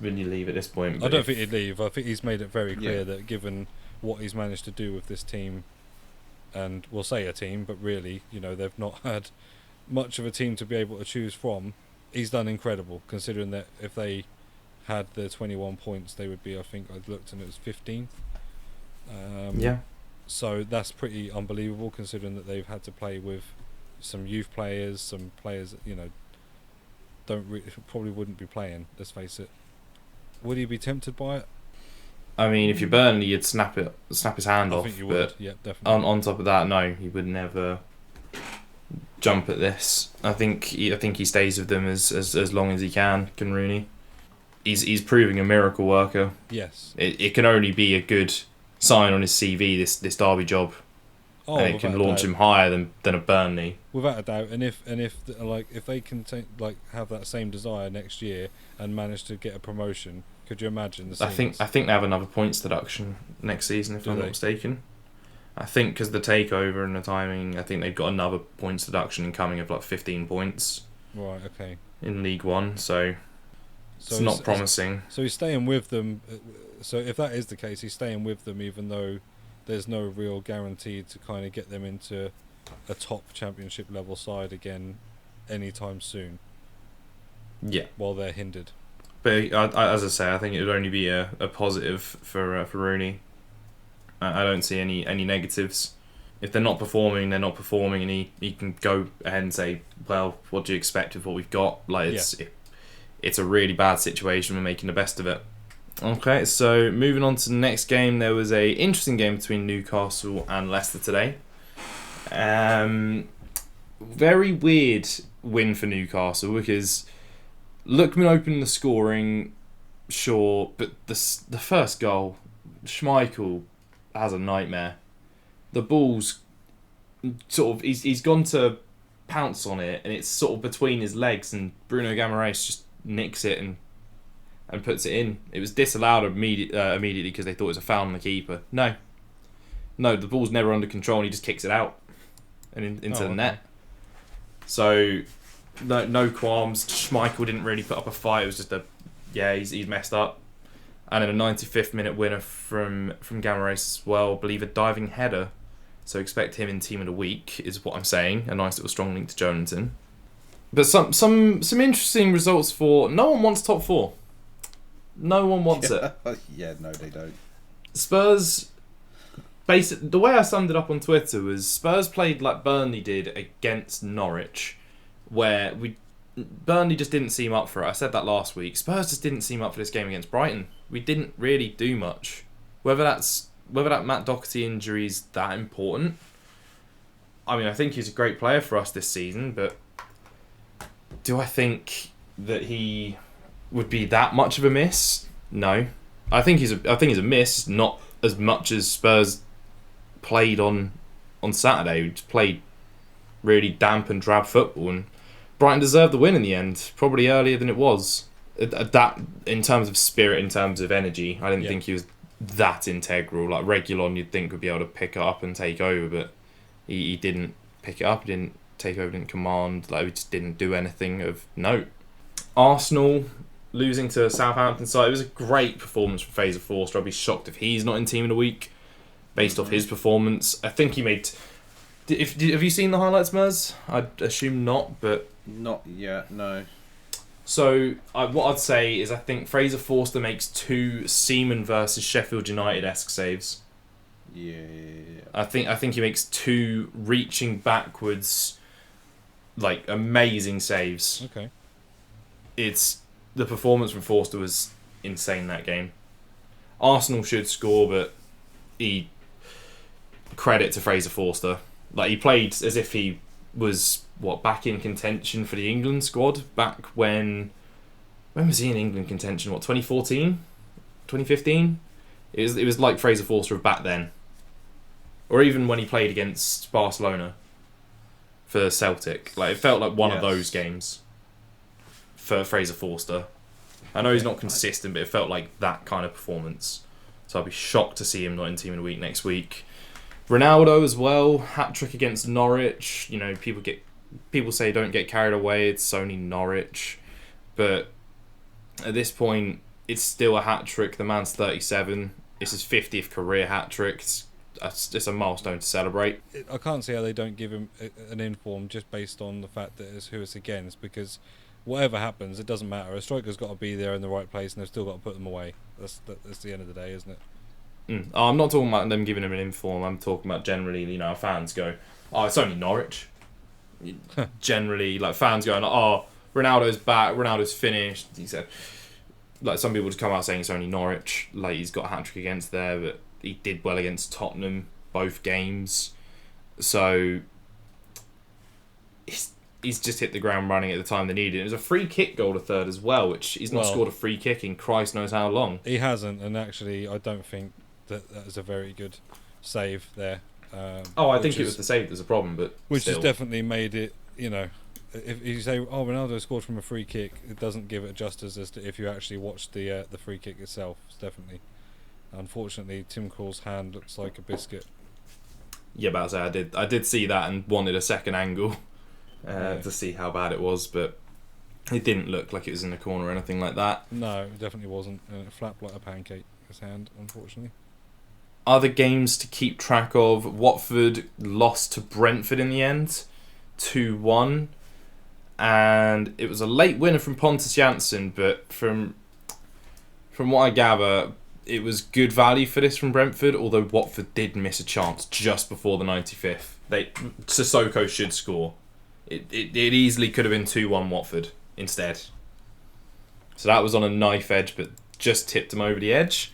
really leave at this point. I don't think he'd leave. I think he's made it very clear that given what he's managed to do with this team, and we'll say a team, but really, they've not had much of a team to be able to choose from. He's done incredible, considering that if they had the 21 points, they would be, I think I looked and it was 15th. Yeah. So that's pretty unbelievable, considering that they've had to play with some youth players, some players that, probably wouldn't be playing, let's face it. Would he be tempted by it? I mean, if you're Burnley, you'd snap his hand off. I think you would, yeah, definitely. On top of that, no, he would never jump at this. I think he stays with them as long as he can Rooney. He's proving a miracle worker. Yes. It can only be a good sign on his CV, this Derby job. And it can launch him higher than a Burnley. Without a doubt. And if they can have that same desire next year and manage to get a promotion, could you imagine the scenes? I think they have another points deduction next season, if I'm not mistaken. I think because the takeover and the timing, I think they've got another points deduction coming of 15 points. Right. Okay. In League One, so it's not promising. So he's staying with them. So if that is the case, he's staying with them, even though there's no real guarantee to kind of get them into a top championship level side again anytime soon. Yeah. While they're hindered. But as I say, I think it would only be a positive for Rooney. I don't see any negatives. If they're not performing, they're not performing, and he can go ahead and say, well, what do you expect of what we've got? It's a really bad situation. We're making the best of it. Okay, so moving on to the next game, there was a interesting game between Newcastle and Leicester today. Very weird win for Newcastle because Lookman opened the scoring, sure, but the first goal, Schmeichel has a nightmare. The ball's sort of he's gone to pounce on it, and it's sort of between his legs, and Bruno Guimaraes just nicks it and puts it in. It was disallowed immediately because they thought it was a foul on the keeper. No, the ball's never under control, and he just kicks it out and into the net. So no qualms. Schmeichel didn't really put up a fight. It was just he's messed up. And then a 95th minute winner from Guimaraes as well. I believe a diving header. So expect him in team of the week is what I'm saying. A nice little strong link to Jonathon. But some interesting results for... No one wants top 4. No one wants it. Yeah, no, they don't. Spurs... The way I summed it up on Twitter was Spurs played like Burnley did against Norwich, where Burnley just didn't seem up for it. I said that last week. Spurs just didn't seem up for this game against Brighton. We didn't really do much. Whether that Matt Doherty injury is that important, I mean, I think he's a great player for us this season, but do I think that he would be that much of a miss? No. I think he's a miss, not as much as Spurs played on Saturday. We just played really damp and drab football, and Brighton deserved the win in the end, probably earlier than it was. That in terms of spirit, in terms of energy, I didn't think he was that integral. Like Reguilon, you'd think would be able to pick it up and take over, but he didn't pick it up. He didn't take over, didn't command. Like, he just didn't do anything of note. Arsenal losing to Southampton side. It was a great performance from Fraser Forster. I'd be shocked if he's not in team of the week based off his performance. I think he made... Have you seen the highlights, Mers? I'd assume not, but... Not yet, no. So what I'd say is I think Fraser Forster makes 2 Seaman versus Sheffield United-esque saves. Yeah. I think he makes 2 reaching backwards, like amazing saves. Okay. It's the performance from Forster was insane that game. Arsenal should score, but credit to Fraser Forster. Like, he played as if he was back in contention for the England squad back when was he in England contention? 2014, 2015. It was like Fraser Forster of back then, or even when he played against Barcelona for Celtic. Like, it felt like one of those games for Fraser Forster. I know he's not consistent, but it felt like that kind of performance. So I'd be shocked to see him not in Team of the Week next week. Ronaldo as well, hat-trick against Norwich. You know, people say don't get carried away, it's only Norwich. But at this point, it's still a hat-trick. The man's 37. It's his 50th career hat-trick. It's a milestone to celebrate. I can't see how they don't give him an inform just based on the fact that it's who it's against, because whatever happens, it doesn't matter. A striker's got to be there in the right place, and they've still got to put them away. That's the end of the day, isn't it? I'm not talking about them giving him an inform. I'm talking about generally, you know, fans go, oh, it's only Norwich. Generally, like, fans going, oh, Ronaldo's back, Ronaldo's finished. He said, like, some people just come out saying it's only Norwich. Like, he's got a hat-trick against there, but he did well against Tottenham both games. So he's just hit the ground running at the time they needed it. It was a free kick goal to third as well, which he's not scored a free kick in Christ knows how long. He hasn't, and actually I don't think that is a very good save there. I think it was the save that was a problem, but which still. has definitely made it, you know, if you say, oh, Ronaldo scored from a free kick, it doesn't give it justice as to if you actually watch the free kick itself. It's definitely, unfortunately, Tim Krul's hand looks like a biscuit. Yeah, but I did see that and wanted a second angle to see how bad it was, but it didn't look like it was in the corner or anything like that. No, it definitely wasn't. It flapped like a pancake, his hand, unfortunately. Other games to keep track of: Watford lost to Brentford in the end, 2-1, and it was a late winner from Pontus Jansson, but from what I gather, it was good value for this from Brentford, although Watford did miss a chance just before the 95th. Sissoko should score. It easily could have been 2-1 Watford instead. So that was on a knife edge, but just tipped them over the edge.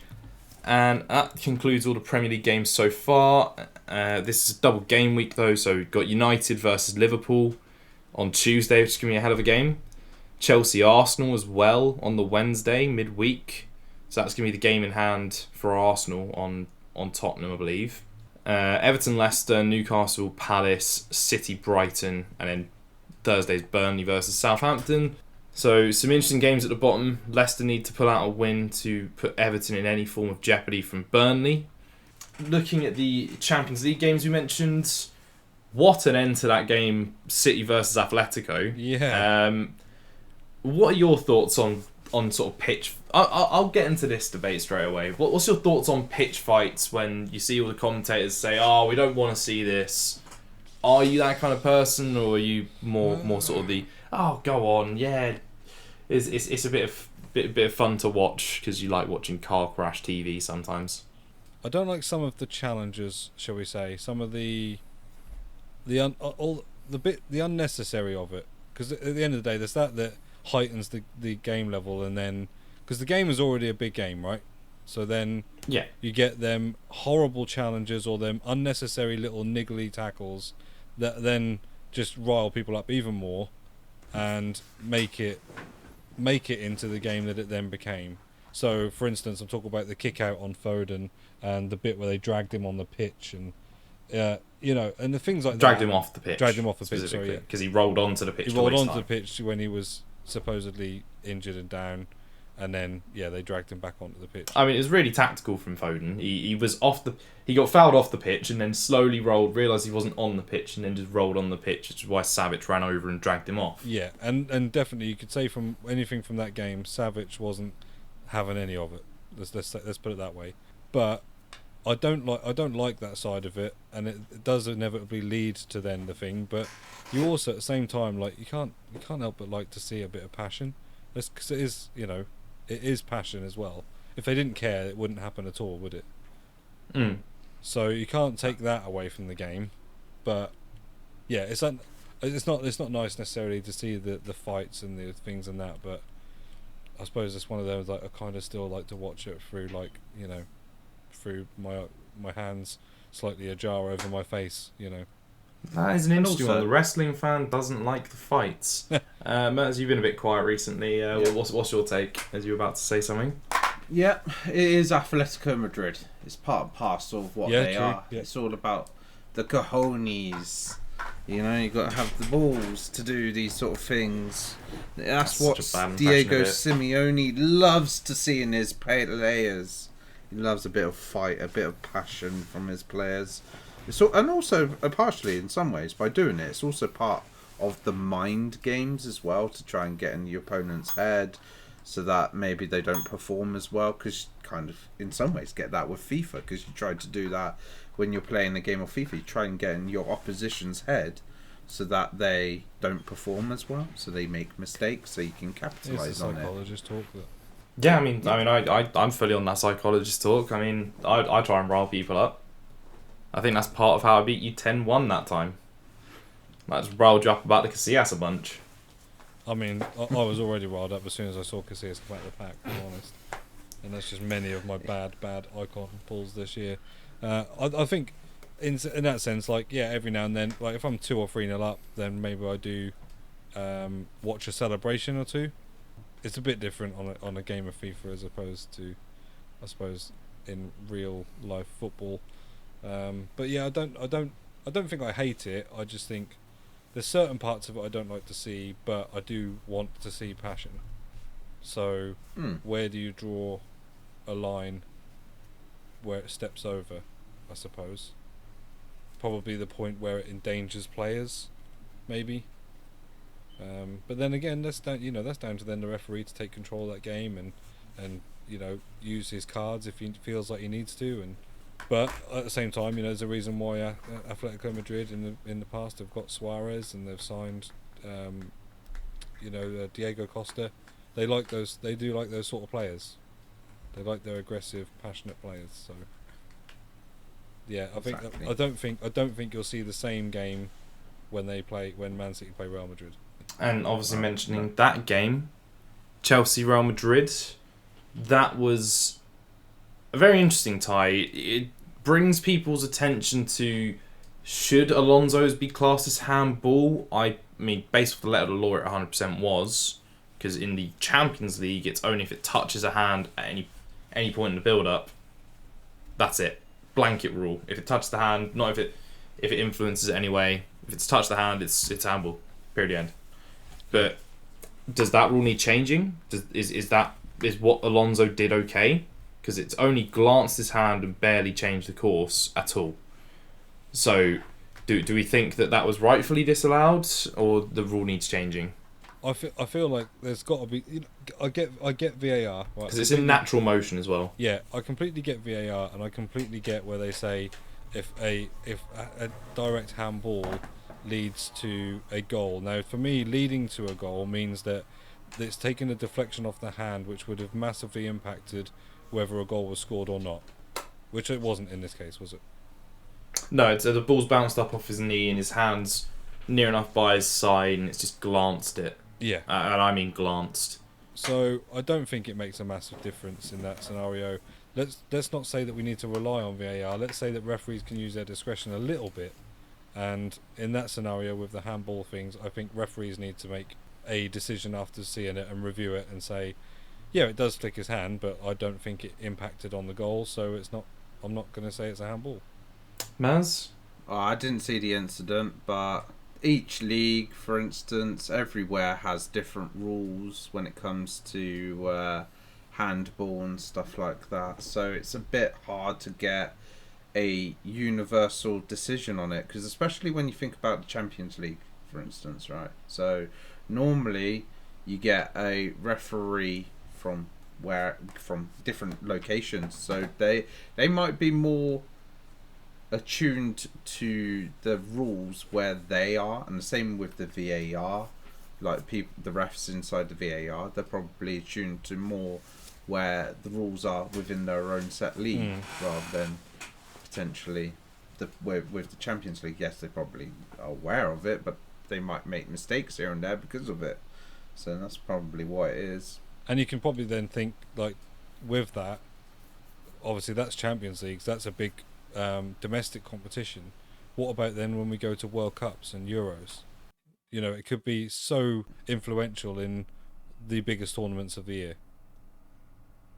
And that concludes all the Premier League games so far. This is a double game week though, so we've got United versus Liverpool on Tuesday, which is going to be a hell of a game. Chelsea-Arsenal as well on the Wednesday, midweek. So that's going to be the game in hand for Arsenal on Tottenham, I believe. Everton-Leicester, Newcastle-Palace, City-Brighton, and then Thursday's Burnley versus Southampton. So some interesting games at the bottom. Leicester need to pull out a win to put Everton in any form of jeopardy from Burnley. Looking at the Champions League games we mentioned, what an end to that game, City versus Atletico. Yeah. What are your thoughts on sort of pitch? I'll get into this debate straight away. What's your thoughts on pitch fights when you see all the commentators say, oh, we don't want to see this? Are you that kind of person, or are you more sort of the, oh, go on, yeah, it's a bit of fun to watch because you like watching car crash TV sometimes? I don't like some of the challenges, shall we say, some of the unnecessary of it, because at the end of the day, there's that heightens the game level, and then because the game is already a big game, right? So then you get them horrible challenges or them unnecessary little niggly tackles that then just rile people up even more and make it into the game that it then became. So, for instance, I'm talking about the kick out on Foden and the bit where they dragged him on the pitch and and the things like Dragged that. him off the pitch. Dragged him off the pitch, sorry, yeah. Because he rolled onto the pitch. He rolled onto the pitch when he was supposedly injured and down, and then they dragged him back onto the pitch. I mean, it was really tactical from Foden. He was he got fouled off the pitch and then slowly realised he wasn't on the pitch, and then just rolled on the pitch, which is why Savic ran over and dragged him off. Yeah, and definitely you could say from anything from that game, Savic wasn't having any of it. Let's put it that way. But I don't like that side of it, and it does inevitably lead to then the thing. But you also at the same time, like, you can't help but like to see a bit of passion. Because it is, it is passion as well. If they didn't care, it wouldn't happen at all, would it? Mm. So you can't take that away from the game, but yeah, it's not nice necessarily to see the fights and the things and that, but I suppose it's one of those, like, I kind of still like to watch it through, like, through my hands slightly ajar over my face, That is an interesting one. The wrestling fan doesn't like the fights. Matt, you've been a bit quiet recently. What's your take? As you were about to say something. Yeah, it is Atletico Madrid. It's part and parcel of what they are. Yeah. It's all about the cojones. You got to have the balls to do these sort of things. That's what Diego Simeone loves to see in his players. He loves a bit of fight, a bit of passion from his players. And also, partially in some ways, by doing it, it's also part of the mind games as well, to try and get in your opponent's head so that maybe they don't perform as well, because kind of, in some ways, get that with FIFA, because you try to do that when you're playing a game of FIFA. You try and get in your opposition's head so that they don't perform as well, so they make mistakes, so you can capitalise on it. Psychologist talk. Yeah, I'm fully on that psychologist talk. I try and rile people up. I think that's part of how I beat you 10-1 that time. I just riled you up about the Casillas a bunch. I was already riled up as soon as I saw Casillas come out of the pack, to be honest. And that's just many of my bad icon pulls this year. I think, in that sense, like, yeah, every now and then, like, if I'm 2 or 3-0 up, then maybe I do watch a celebration or two. It's a bit different on a game of FIFA as opposed to, I suppose, in real life football. But yeah, I don't think I hate it. I just think there's certain parts of it I don't like to see, but I do want to see passion. So where do you draw a line where it steps over, I suppose? Probably the point where it endangers players, maybe. But then again, that's down to then the referee to take control of that game and use his cards if he feels like he needs to. But at the same time, there's a reason why Atletico Madrid in the past have got Suarez, and they've signed Diego Costa. They do like those sort of players. They like their aggressive, passionate players. So yeah, I don't think you'll see the same game when Man City play Real Madrid. And obviously mentioning that game, Chelsea-Real Madrid, that was a very interesting tie. It brings people's attention to, should Alonso's be classed as handball? Based off the letter of the law, it 100% was, because in the Champions League, it's only if it touches a hand at any point in the build-up. That's it. Blanket rule. If it touches the hand, not if it influences it anyway. If it's touched the hand, it's handball. Period. End. But does that rule need changing? Is what Alonso did okay? Because it's only glanced his hand and barely changed the course at all. So, do we think that was rightfully disallowed, or the rule needs changing? I feel like there's got to be. I get VAR, right? Because it's in natural motion as well. Yeah, I completely get VAR, and I completely get where they say if a direct handball leads to a goal. Now, for me, leading to a goal means that it's taken a deflection off the hand, which would have massively impacted whether a goal was scored or not. Which it wasn't in this case, was it? No, the ball's bounced up off his knee and his hand's near enough by his side, and it's just glanced it. Yeah. And I mean glanced. So I don't think it makes a massive difference in that scenario. Let's not say that we need to rely on VAR. Let's say that referees can use their discretion a little bit. And in that scenario with the handball things, I think referees need to make a decision after seeing it and review it and say, yeah, it does flick his hand, but I don't think it impacted on the goal, so I'm not going to say it's a handball. Maz? Oh, I didn't see the incident, but each league, for instance, everywhere has different rules when it comes to handball and stuff like that. So it's a bit hard to get a universal decision on it, because especially when you think about the Champions League, for instance, right? So normally you get a referee from different locations, so they might be more attuned to the rules where they are, and the same with the VAR. like the refs inside the VAR, they're probably tuned to more where the rules are within their own set league rather than potentially with the Champions League. Yes, they probably are aware of it, but they might make mistakes here and there because of it. So that's probably what it is. And you can probably then think, like, with that, obviously that's Champions Leagues, that's a big domestic competition. What about then when we go to World Cups and Euros? You know, it could be so influential in the biggest tournaments of the year,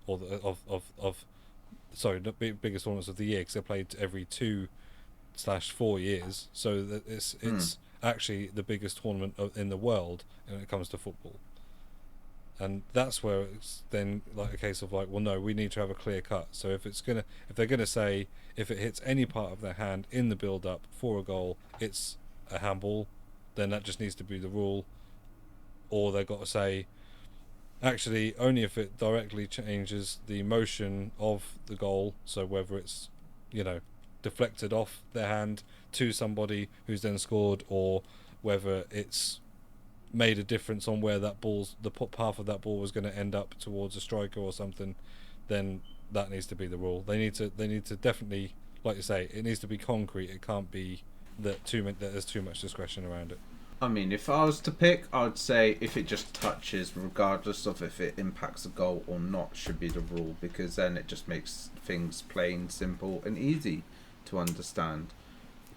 or the biggest tournaments of the year, because they're played every 2/4 years. So that it's actually the biggest tournament in the world when it comes to football. And that's where it's then like a case of like, well, no, we need to have a clear cut. So if they're gonna say if it hits any part of their hand in the build up for a goal, it's a handball, then that just needs to be the rule. Or they've got to say, actually, only if it directly changes the motion of the goal. So whether it's, you know, deflected off their hand to somebody who's then scored, or whether it's made a difference on where that the path of that ball was going to end up towards a striker or something, then that needs to be the rule. They need to definitely, like you say, it needs to be concrete. It can't be that there's too much discretion around it. I mean, if I was to pick, I'd say if it just touches, regardless of if it impacts a goal or not, should be the rule, because then it just makes things plain, simple and easy to understand.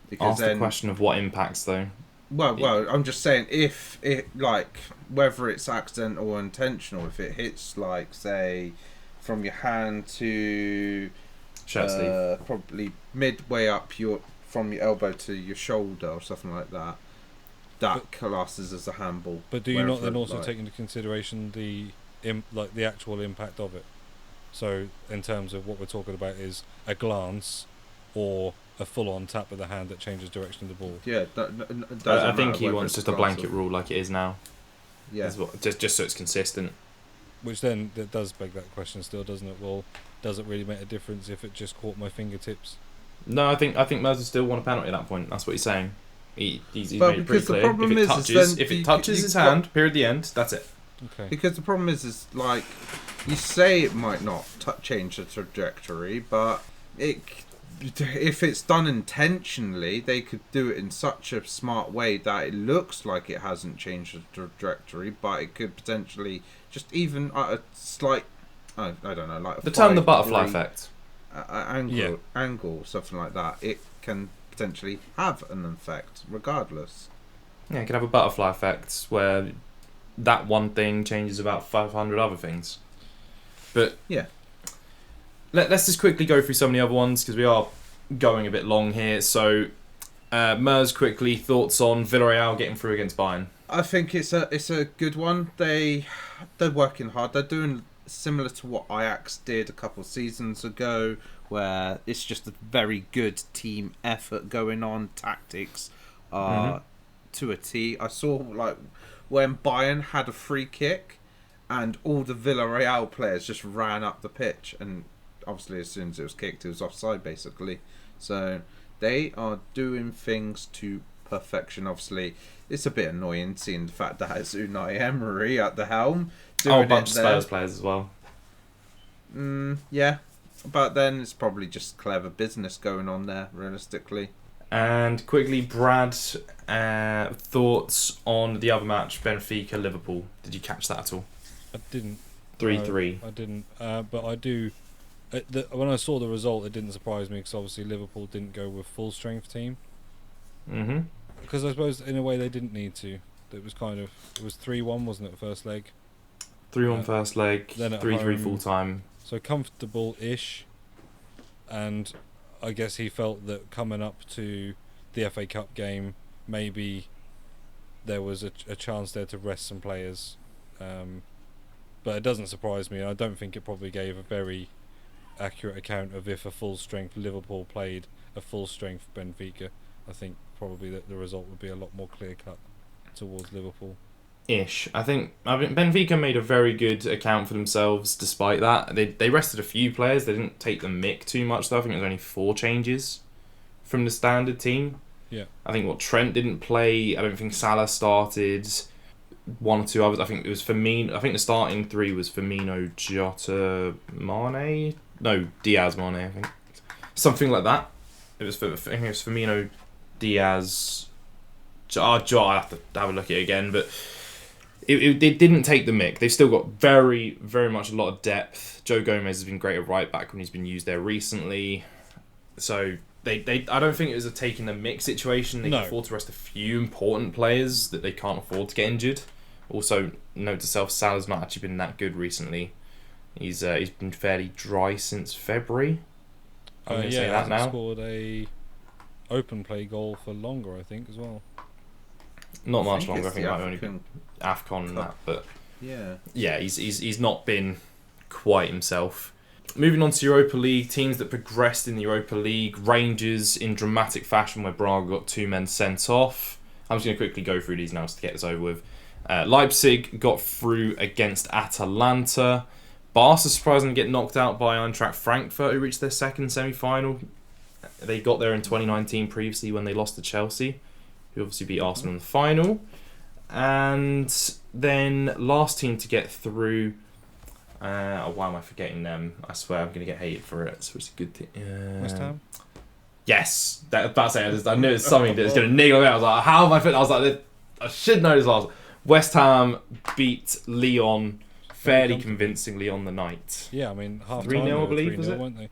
Because ask the question of what impacts, though. Well, I'm just saying, if it, like, whether it's accidental or intentional, if it hits, like, say, from your hand to shirt sleeve, probably midway up from your elbow to your shoulder or something like that, classes as a handball. But do you not then also take into consideration the actual impact of it? So in terms of what we're talking about is a glance or a full-on tap of the hand that changes direction of the ball. Yeah, I think he wants just a blanket rule like it is now. Yeah, just so it's consistent. Which then that does beg that question still, doesn't it? Well, does it really make a difference if it just caught my fingertips? No, I think Mers would still want a penalty at that point. That's what he's saying. He's made it pretty clear. If it touches his hand, period, the end, that's it. Okay. Because the problem is like, you say it might not change the trajectory, but if it's done intentionally, they could do it in such a smart way that it looks like it hasn't changed the trajectory, but it could potentially just even a slight, I don't know, like the term the butterfly effect, angle, something like that. It can potentially have an effect, regardless. Yeah, it could have a butterfly effect where that one thing changes about 500 other things. But yeah. Let's just quickly go through some of the other ones because we are going a bit long here. So, Mers, quickly, thoughts on Villarreal getting through against Bayern? I think it's a good one. They're working hard. They're doing similar to what Ajax did a couple of seasons ago, where it's just a very good team effort going on. Tactics to a T. I saw like when Bayern had a free kick, and all the Villarreal players just ran up the pitch, and obviously as soon as it was kicked, it was offside basically. So they are doing things to perfection. Obviously it's a bit annoying seeing the fact that it's Unai Emery at the helm doing a bunch of Spurs players as well. Yeah, but then it's probably just clever business going on there realistically. And quickly, Brad, thoughts on the other match, Benfica Liverpool? Did you catch that at all? I didn't. 3-3. I didn't, but I do. When I saw the result, it didn't surprise me because obviously Liverpool didn't go with full strength team. Because I suppose in a way they didn't need to. It was 3-1, wasn't it? First leg. 3-1 first leg. Then 3-3 full time. So comfortable-ish, and I guess he felt that coming up to the FA Cup game, maybe there was a chance there to rest some players. But it doesn't surprise me, and I don't think it probably gave a very accurate account of if a full-strength Liverpool played a full-strength Benfica. I think probably that the result would be a lot more clear-cut towards Liverpool. I think Benfica made a very good account for themselves despite that. They rested a few players. They didn't take the mick too much though. I think it was only 4 changes from the standard team. Yeah. I think Trent didn't play. I don't think Salah started. one or two others. I think it was Firmino. I think the starting three was Firmino, Jota, Mane. No, Diaz, Mane. I think something like that. I think it was Firmino, Diaz. I have to have a look at it again, but it didn't take the mick. They've still got very, very much a lot of depth. Joe Gomez has been great at right back when he's been used there recently. So I don't think it was a taking the mick situation. They can afford to rest a few important players that they can't afford to get injured. Also, note to self, Salah's not actually been that good recently. He's been fairly dry since February. I'm going to say that now. Scored a open play goal for longer, I think, as well. Not much longer. I think it might only been AFCON and that, but yeah, he's not been quite himself. Moving on to Europa League, teams that progressed in the Europa League. Rangers in dramatic fashion, where Braga got 2 men sent off. I'm just going to quickly go through these now to get this over with. Leipzig got through against Atalanta. Barca surprisingly get knocked out by Eintracht Frankfurt, who reached their second semi-final. They got there in 2019 previously when they lost to Chelsea, who obviously beat Arsenal in the final. And then last team to get through... why am I forgetting them? I swear I'm going to get hated for it, so it's a good thing. West Ham? Yes. I knew it's something that was going to niggle me out. I was like, how am I fit? I was like, I should know this last. West Ham beat Lyon fairly convincingly on the night. Yeah, I mean, half 3-0, I believe, was it? Weren't they?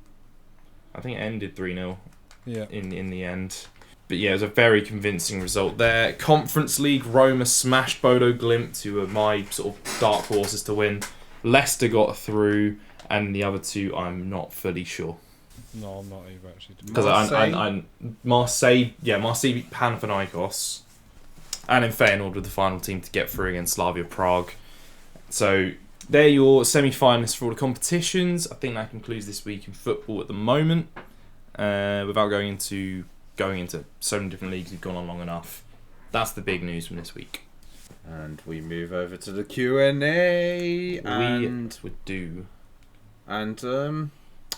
I think it ended 3-0 in the end. But yeah, it was a very convincing result there. Conference League, Roma smashed Bodo Glimt, who are my sort of dark horses to win. Leicester got through, and the other two I'm not fully sure. No, I'm not either, actually. Because Marseille beat Panathinaikos, and in Feyenoord with the final team to get through against Slavia Prague. So they're your semi-finalists for all the competitions. I think that concludes this week in football at the moment. Without going into so many different leagues, we've gone on long enough. That's the big news from this week. And we move over to the Q&A. We would do. And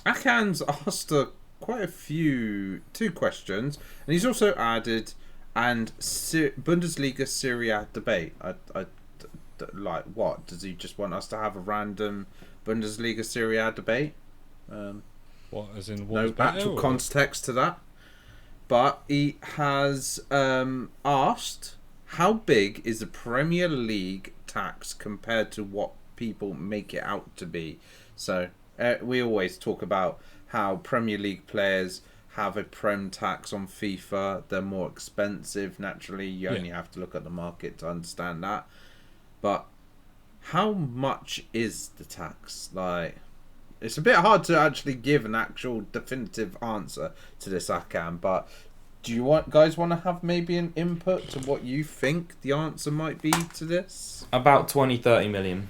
Akan's asked quite a few, 2 questions. And he's also added, and Bundesliga Serie A debate. Like, what? Does he just want us to have a random Bundesliga Serie A debate? What, as in no actual context to that. But he has asked, how big is the Premier League tax compared to what people make it out to be? So we always talk about how Premier League players have a Prem tax on FIFA. They're more expensive, naturally. You only have to look at the market to understand that. But how much is the tax? Like, it's a bit hard to actually give an actual definitive answer to this, Akan, but do you guys want to have maybe an input to what you think the answer might be to this? About 20-30 million.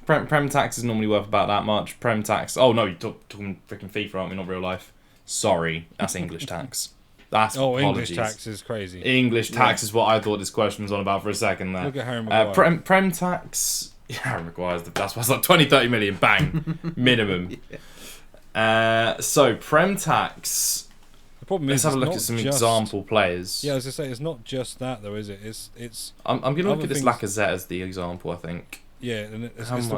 Prem tax is normally worth about that much. Prem tax... Oh, no, you're talking freaking FIFA, aren't we? Not real life. Sorry, that's English tax. That's apologies. English tax is crazy. English tax is what I thought this question was on about for a second there. Look at Harry Maguire. Prem tax... Yeah, Harry Maguire's that's what's like 20-30 million, bang, minimum. So Prem tax. The problem let's have a look at some example players. Yeah, as I say, it's not just that though, is it? It's. I'm going to look at this Lacazette as the example. I think. Yeah, and it's the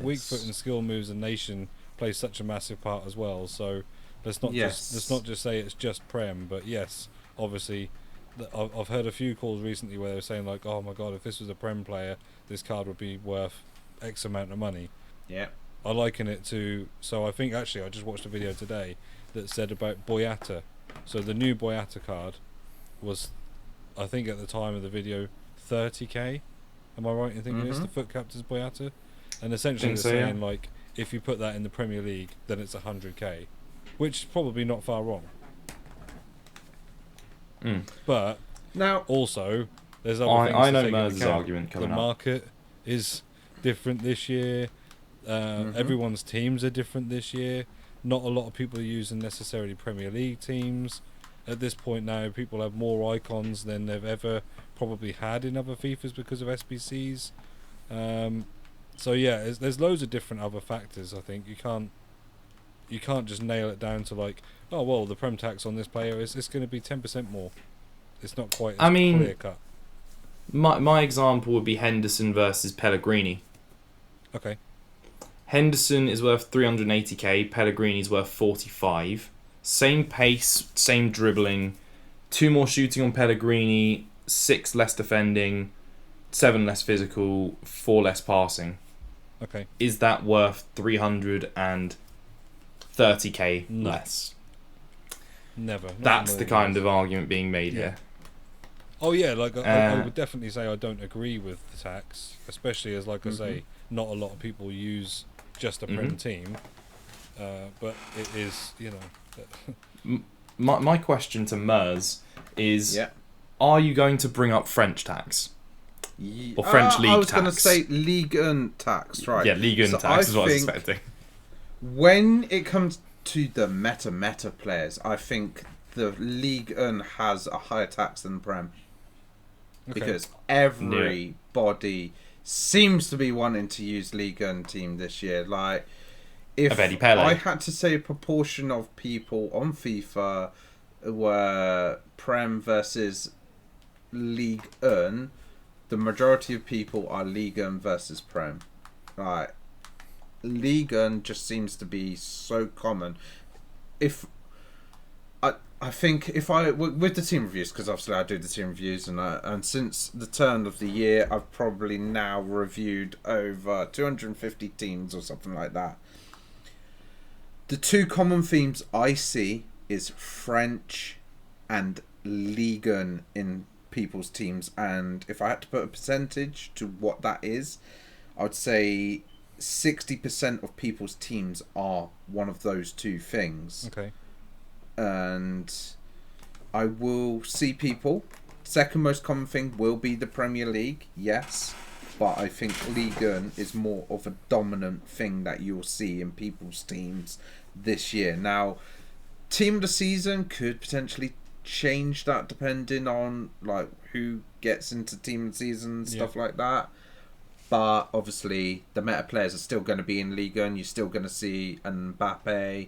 weak foot and skill moves and nation plays such a massive part as well. So let's not just say it's just Prem, but yes, obviously. I've heard a few calls recently where they were saying like, oh my god, if this was a Prem player, this card would be worth X amount of money. Yeah. I liken it to, so I think actually I just watched a video today that said about Boyata. So the new Boyata card was, I think at the time of the video, 30k. Am I right in thinking it's the FUT Captains Boyata? And essentially they're saying like, if you put that in the Premier League, then it's 100k, which is probably not far wrong. But now also there's other things. I know Mers's argument coming up. The market is different this year. Everyone's teams are different this year. Not a lot of people are using necessarily Premier League teams. At this point now, people have more icons than they've ever probably had in other FIFAs because of SBCs. So yeah, there's loads of different other factors. I think you can't just nail it down to like, oh well, the Prem tax on this player is going to be 10% more. It's not quite as clear cut. My example would be Henderson versus Pellegrini. Okay. Henderson is worth 380k, Pellegrini's worth 45. Same pace, same dribbling, 2 more shooting on Pellegrini, 6 less defending, 7 less physical, 4 less passing. Okay. Is that worth 330k less? Never. That's the kind of argument being made here. Oh yeah, like I would definitely say I don't agree with the tax, especially as, like I say, not a lot of people use just a Prem team, but it is, you know. My question to Mers is, are you going to bring up French tax? Or French league tax? I was going to say Ligue 1 tax, right? Yeah, Ligue 1 tax is what I was expecting. When it comes to the meta players, I think the Ligue 1 has a higher tax than Prem. Okay. Because everybody seems to be wanting to use Ligue 1 team this year. Like, if I had to say a proportion of people on FIFA were Prem versus Ligue 1, the majority of people are Ligue 1 versus Prem. Like, Ligue 1 just seems to be so common. I think if I with the team reviews, because obviously I do the team reviews, and since the turn of the year, I've probably now reviewed over 250 teams or something like that. The 2 common themes I see is French and Ligue 1 in people's teams, and if I had to put a percentage to what that is, I would say 60% of people's teams are one of those 2 things. Okay. And I will see people. Second most common thing will be the Premier League, yes. But I think Ligue 1 is more of a dominant thing that you'll see in people's teams this year. Now, team of the season could potentially change that depending on like who gets into team of the season and stuff like that. But obviously, the meta players are still going to be in Ligue 1. You're still going to see an Mbappe,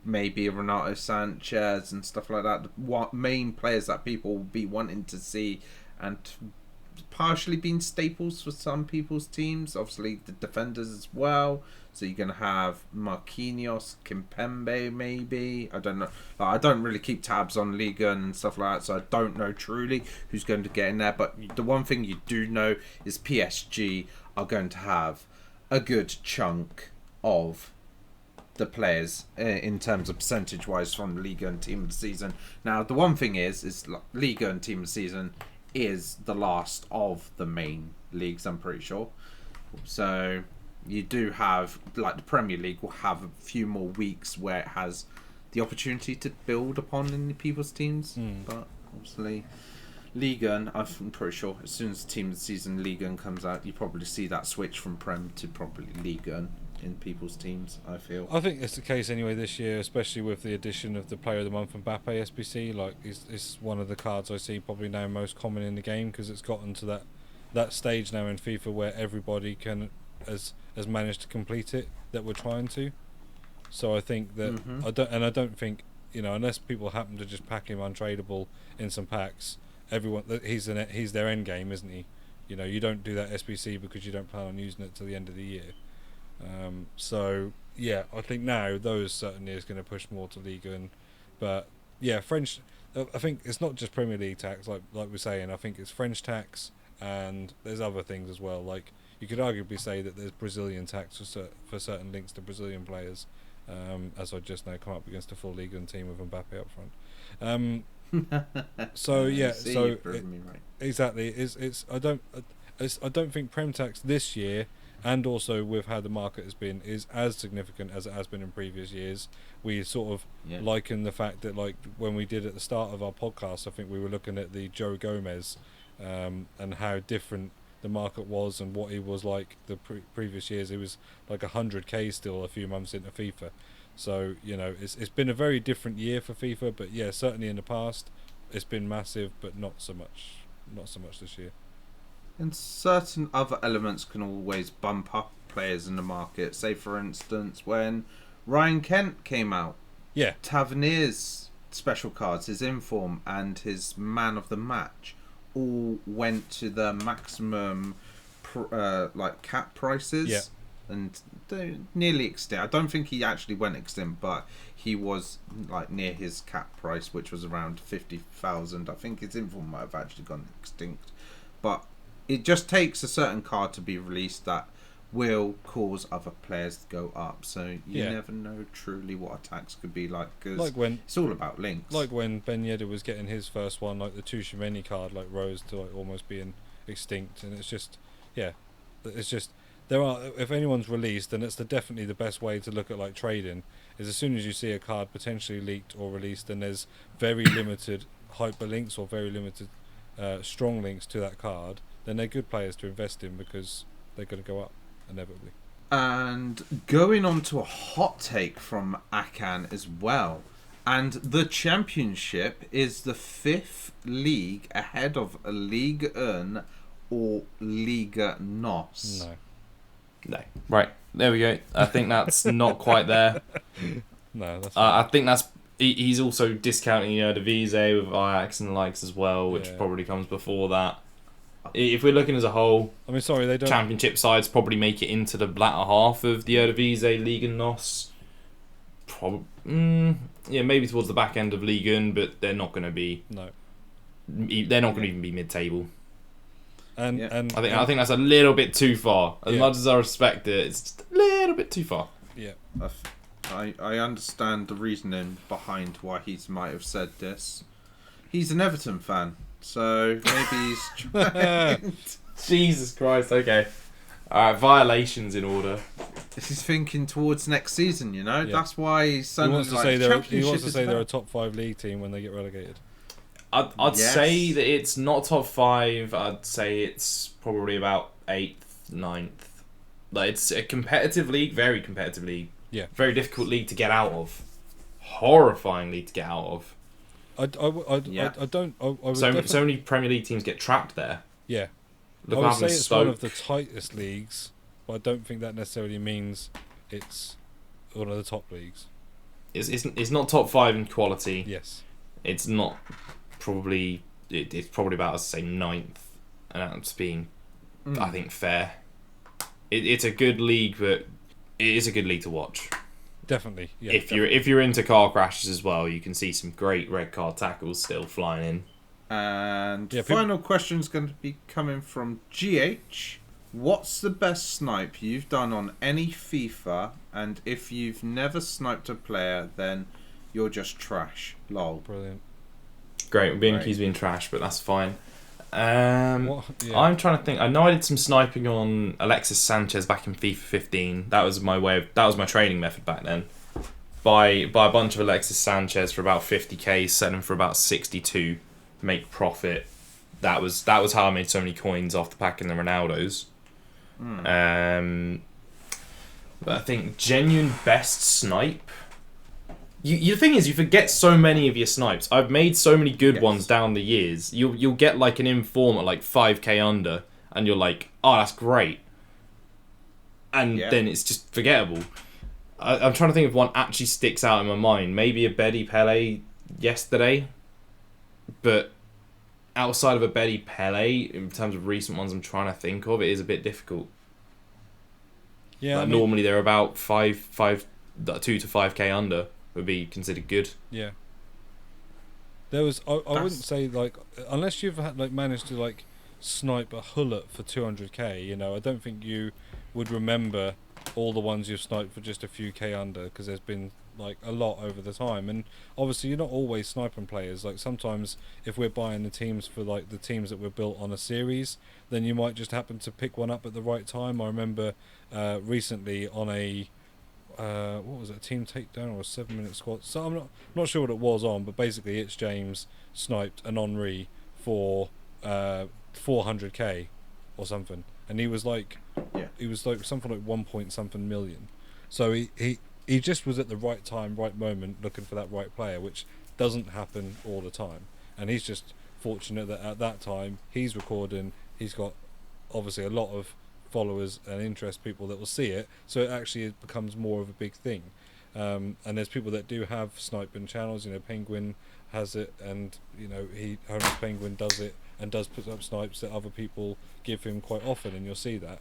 maybe a Renato Sanchez and stuff like that. The main players that people will be wanting to see and partially been staples for some people's teams. Obviously, the defenders as well. So you're going to have Marquinhos, Kimpembe maybe. I don't know. I don't really keep tabs on Liga and stuff like that, so I don't know truly who's going to get in there. But the one thing you do know is PSG are going to have a good chunk of the players in terms of percentage-wise from the Liga and team of the season. Now, the one thing is Liga and team of the season is the last of the main leagues, I'm pretty sure. So you do have, like, the Premier League will have a few more weeks where it has the opportunity to build upon in the people's teams. But obviously, Ligue 1, I'm pretty sure as soon as the team of the season Ligue 1 comes out, you probably see that switch from Prem to probably Ligue 1 in people's teams, I feel. I think it's the case anyway this year, especially with the addition of the Player of the Month Mbappe SBC. Like, it's one of the cards I see probably now most common in the game, because it's gotten to that stage now in FIFA where everybody has managed to complete it that we're trying to. So I think that I don't think, you know, unless people happen to just pack him untradeable in some packs, everyone he's their end game, isn't he? You know, you don't do that SBC because you don't plan on using it till the end of the year. So yeah, I think now those certainly is going to push more to Ligue 1. But yeah, French. I think it's not just Premier League tax, like we're saying. I think it's French tax, and there's other things as well. Like, you could arguably say that there's Brazilian tax for certain links to Brazilian players. As I just now come up against a full Ligue 1 team with Mbappe up front. So yeah, so exactly. It's I don't think Prem tax this year, and also with how the market has been, is as significant as it has been in previous years. We sort of liken the fact that, like, when we did at the start of our podcast, I think we were looking at the Joe Gomez and how different the market was and what he was like the previous years. He was like 100k still a few months into FIFA. So, you know, it's been a very different year for FIFA, but yeah, certainly in the past it's been massive, but not so much this year. And certain other elements can always bump up players in the market. Say, for instance, when Ryan Kent came out, Tavernier's special cards, his inform and his man of the match, all went to the maximum cap prices, and they're nearly extinct. I don't think he actually went extinct, but he was like near his cap price, which was around 50,000. I think his inform might have actually gone extinct, but it just takes a certain card to be released that will cause other players to go up. So you never know truly what attacks could be like, because it's all about links. Like when Ben Yedder was getting his first one, like the Tushimeni card, like rose to like almost being extinct, and it's just there are, if anyone's released, then it's definitely the best way to look at like trading is as soon as you see a card potentially leaked or released, then there's very limited hyperlinks or very limited strong links to that card, then they're good players to invest in because they're going to go up inevitably. And going on to a hot take from Akan as well, and the championship is the 5th league ahead of Ligue 1 or Liga NOS. No. Right, there we go. I think that's not quite there. No, that's I think that's he's also discounting Eredivisie with Ajax and the likes as well, which probably comes before that. If we're looking as a whole, I mean, sorry, they don't. Championship sides probably make it into the latter half of the Eredivisie, Liga NOS. Maybe towards the back end of Ligue 1, but they're not going to be. No. They're not going to even be mid-table. And I think that's a little bit too far. As much as I respect it, it's just a little bit too far. Yeah. I understand the reasoning behind why he might have said this. He's an Everton fan, so maybe he's trying. Jesus Christ, okay. Alright, violations in order. He's thinking towards next season, you know? That's why he's he wants to say they're a top 5 league team when they get relegated. I'd say that it's not top 5. I'd say it's probably about 8th, 9th. Like, it's a competitive league, very competitive league. Yeah. Very difficult league to get out of. Horrifying league to get out of. So many Premier League teams get trapped there. Yeah. Look I would say it's Stoke. one of the tightest leagues, but I don't think that necessarily means it's one of the top leagues. It's not top 5 in quality. Yes. It's not probably... It's probably about, I'd say, 9th. And that's being, I think, fair. It's a good league, but it is a good league to watch. Definitely, yeah. If you're into car crashes as well, you can see some great red card tackles still flying in. And final question's going to be coming from GH. What's the best snipe you've done on any FIFA? And if you've never sniped a player, then you're just trash. Lol. Brilliant. Great, he's being trash, but that's fine. I'm trying to think. I know I did some sniping on Alexis Sanchez back in FIFA 15. That was my training method back then. Buy a bunch of Alexis Sanchez for about 50k, sell them for about 62, make profit. That was how I made so many coins off the packing the Ronaldos. But I think genuine best snipe. The thing is, you forget so many of your snipes. I've made so many good ones down the years. You'll get like an inform at like 5k under, and you're like, oh, that's great. And then it's just forgettable. I'm trying to think if one actually sticks out in my mind. Maybe a Betty Pele yesterday. But outside of a Betty Pele, in terms of recent ones I'm trying to think of, it is a bit difficult. Yeah, normally they're about 2 to 5k under. Would be considered good. Yeah. There was I wouldn't say like unless you've managed to like snipe a hullet for 200k, you know, I don't think you would remember all the ones you've sniped for just a few k under, because there's been like a lot over the time. And obviously you're not always sniping players. Like sometimes if we're buying the teams for like the teams that were built on a series, then you might just happen to pick one up at the right time. I remember recently on a what was it, a team takedown or a 7-minute squad, so I'm not sure what it was on, but basically it's James sniped an Henri for 400k or something, and he was like something like 1 point something million. So he just was at the right time, right moment, looking for that right player, which doesn't happen all the time. And he's just fortunate that at that time he's recording, he's got obviously a lot of followers and interest, people that will see it, so it actually becomes more of a big thing. And there's people that do have sniping channels. You know, Penguin has it, and you know, Homeless Penguin does it and does put up snipes that other people give him quite often, and you'll see that.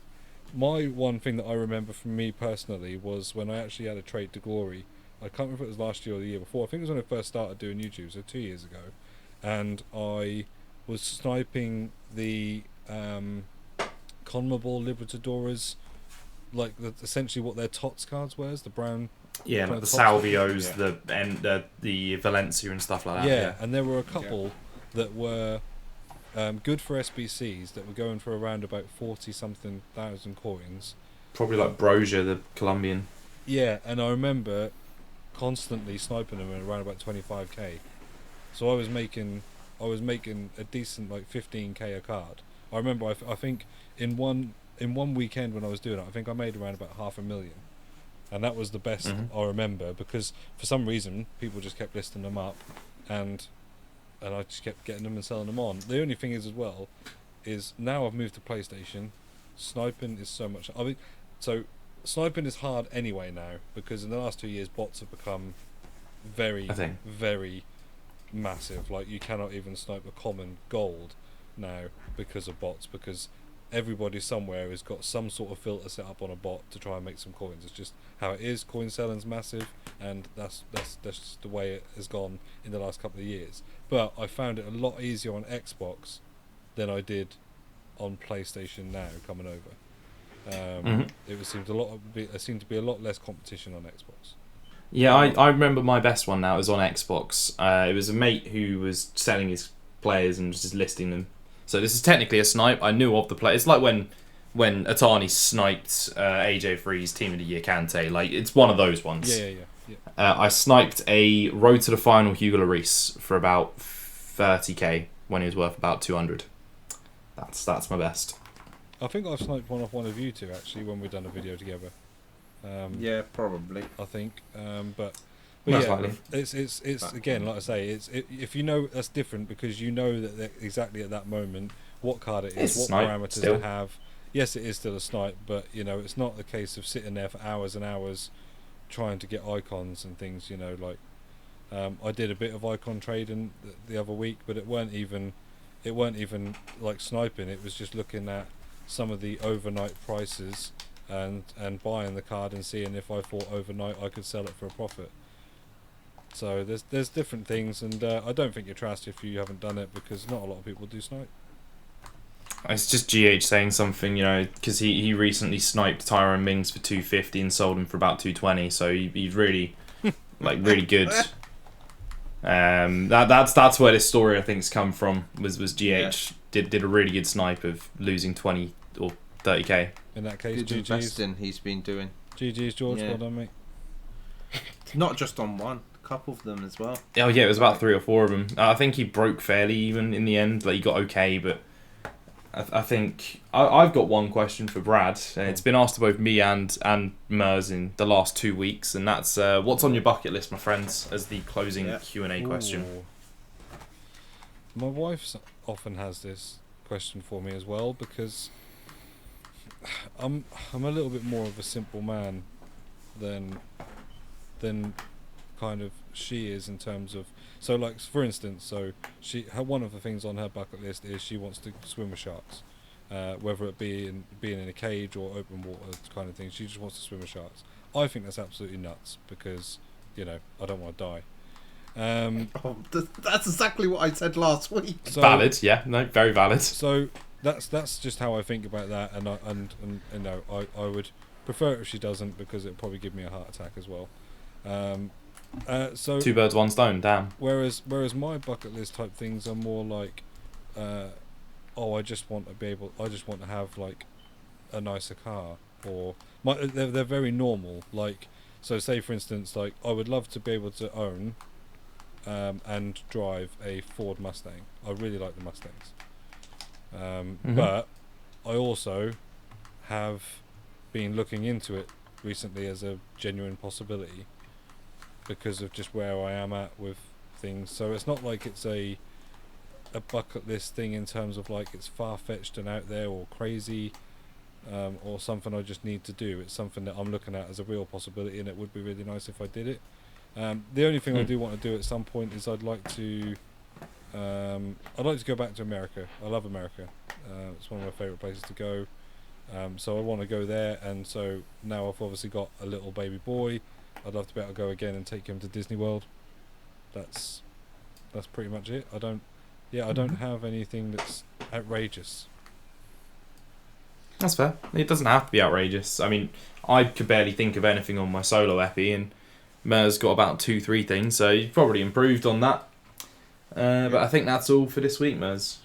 My one thing that I remember from me personally was when I actually had a trade to Glory. I can't remember if it was last year or the year before. I think it was when I first started doing YouTube, so 2 years ago, and I was sniping the CONMEBOL Libertadoras, like essentially what their TOTS cards were, the brown. Yeah, like the Salvios, the Valencia and stuff like that. Yeah, and there were a couple that were good for SBCs that were going for around about 40-something thousand coins. Probably like Brozier, the Colombian. Yeah, and I remember constantly sniping them at around about 25k. So I was making a decent like 15k a card. I remember I think in one weekend when I was doing it, I think I made around about 500,000. And that was the best I remember, because for some reason people just kept listing them up, and I just kept getting them and selling them on. The only thing is as well is now I've moved to PlayStation. Sniping is so much. I mean, so sniping is hard anyway now, because in the last 2 years bots have become very very massive. Like you cannot even snipe a common gold now because of bots, because everybody somewhere has got some sort of filter set up on a bot to try and make some coins. It's just how it is. Coin selling's massive, and that's just the way it has gone in the last couple of years. But I found it a lot easier on Xbox than I did on PlayStation now coming over. It seemed to be a lot less competition on Xbox. Yeah, I remember my best one now is on Xbox. It was a mate who was selling his players and just listing them. So this is technically a snipe. I knew of the play. It's like when Atani sniped AJ Free's Team of the Year Kante. Like, it's one of those ones. Yeah. I sniped a Road to the Final Hugo Lloris for about 30k when he was worth about 200. That's my best. I think I've sniped one off one of you two actually when we've done a video together. Yeah, probably. I think, but Most yeah, likely. it's again, like I say, if you know, that's different, because you know that exactly at that moment what card it is, what parameters still. to have. Yes, it is still a snipe, but you know, it's not the case of sitting there for hours and hours trying to get icons and things. You know, like I did a bit of icon trading the other week, but it weren't even like sniping. It was just looking at some of the overnight prices and buying the card and seeing if I thought overnight I could sell it for a profit. So there's different things, and I don't think you're trashed if you haven't done it, because not a lot of people do snipe. It's just GH saying something, you know, because he recently sniped Tyrone Mings for 250 and sold him for about 220. So he's really really good. That's where this story I think's come from. Was GH did a really good snipe of losing 20 or 30k. In that case, good investing he's been doing. GG's George, well done, mate. Not just on one, a couple of them as well. Oh yeah, it was about 3 or 4 of them. I think he broke fairly even in the end. Like, he got okay, but I think I've got one question for Brad, and it's been asked to both me and Mers in the last 2 weeks, and that's what's on your bucket list, my friends, as the closing Q&A question. My wife often has this question for me as well, because I'm a little bit more of a simple man than kind of she is, in terms of, so like for instance, so one of the things on her bucket list is she wants to swim with sharks, whether it be being in a cage or open water kind of thing. She just wants to swim with sharks. I think that's absolutely nuts, because you know, I don't want to die. That's exactly what I said last week. So, valid, yeah, no, very valid. So that's just how I think about that, and you know, I would prefer it if she doesn't, because it'd probably give me a heart attack as well. So 2 birds, 1 stone. Damn. Whereas my bucket list type things are more like, I just want to have like a nicer car, or they're very normal. Like, so say for instance, like I would love to be able to own and drive a Ford Mustang. I really like the Mustangs, but I also have been looking into it recently as a genuine possibility, because of just where I am at with things. So it's not like it's a bucket list thing in terms of like it's far-fetched and out there or crazy. or something I just need to do. It's something that I'm looking at as a real possibility, and it would be really nice if I did it. The only thing I do want to do at some point is I'd like to go back to America. I love America. It's one of my favourite places to go. So I want to go there, and so now I've obviously got a little baby boy. I'd love to be able to go again and take him to Disney World. That's pretty much it. I don't have anything that's outrageous. That's fair. It doesn't have to be outrageous. I mean, I could barely think of anything on my solo epi, and Mer's got about 2-3 things, so you've probably improved on that. But I think that's all for this week, Mers.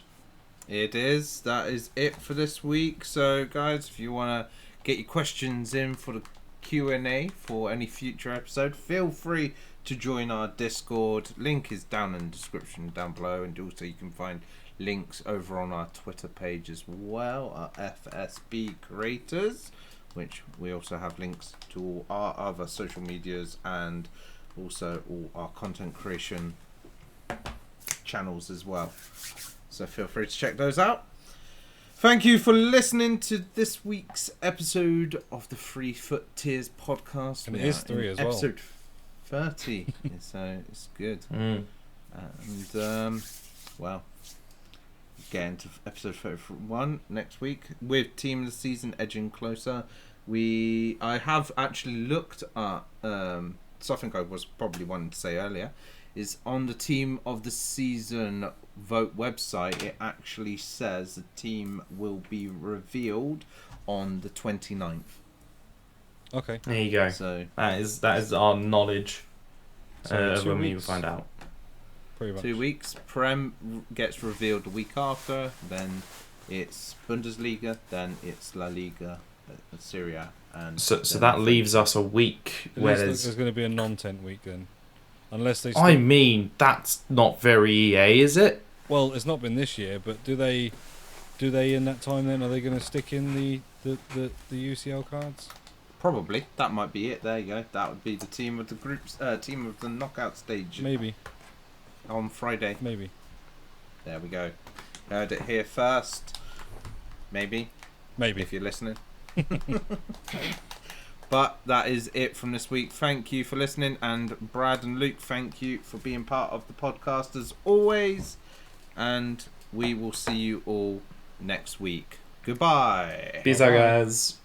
It is. That is it for this week. So, guys, if you want to get your questions in for the Q&A for any future episode, feel free to join our Discord. Link is down in the description down below, and also you can find links over on our Twitter page as well, our FSB creators, which we also have links to all our other social medias and also all our content creation channels as well. So feel free to check those out. Thank you for listening to this week's episode of the Free Foot Tiers podcast. And it is 3 as well. Episode 30. So it's good. And well, get into episode 31 next week with Team of the Season edging closer. I have actually looked at something I was probably wanting to say earlier, is on the Team of the Season vote website. It actually says the team will be revealed on the 29th. Okay. There you go. So that is our knowledge when we find out. Pretty much. 2 weeks. Prem gets revealed the week after. Then it's Bundesliga. Then it's La Liga, Serie A, and so that leaves us a week where there's going to be a non-tent week then, unless they. I mean, that's not very EA, is it? Well, it's not been this year, but do they in that time then? Are they going to stick in the UCL cards? Probably. That might be it. There you go. That would be the team of the groups, team of the knockout stage. Maybe. On Friday. Maybe. There we go. Heard it here first. Maybe. If you're listening. But that is it from this week. Thank you for listening, and Brad and Luke, thank you for being part of the podcast as always, and we will see you all next week. Goodbye. Peace out, guys.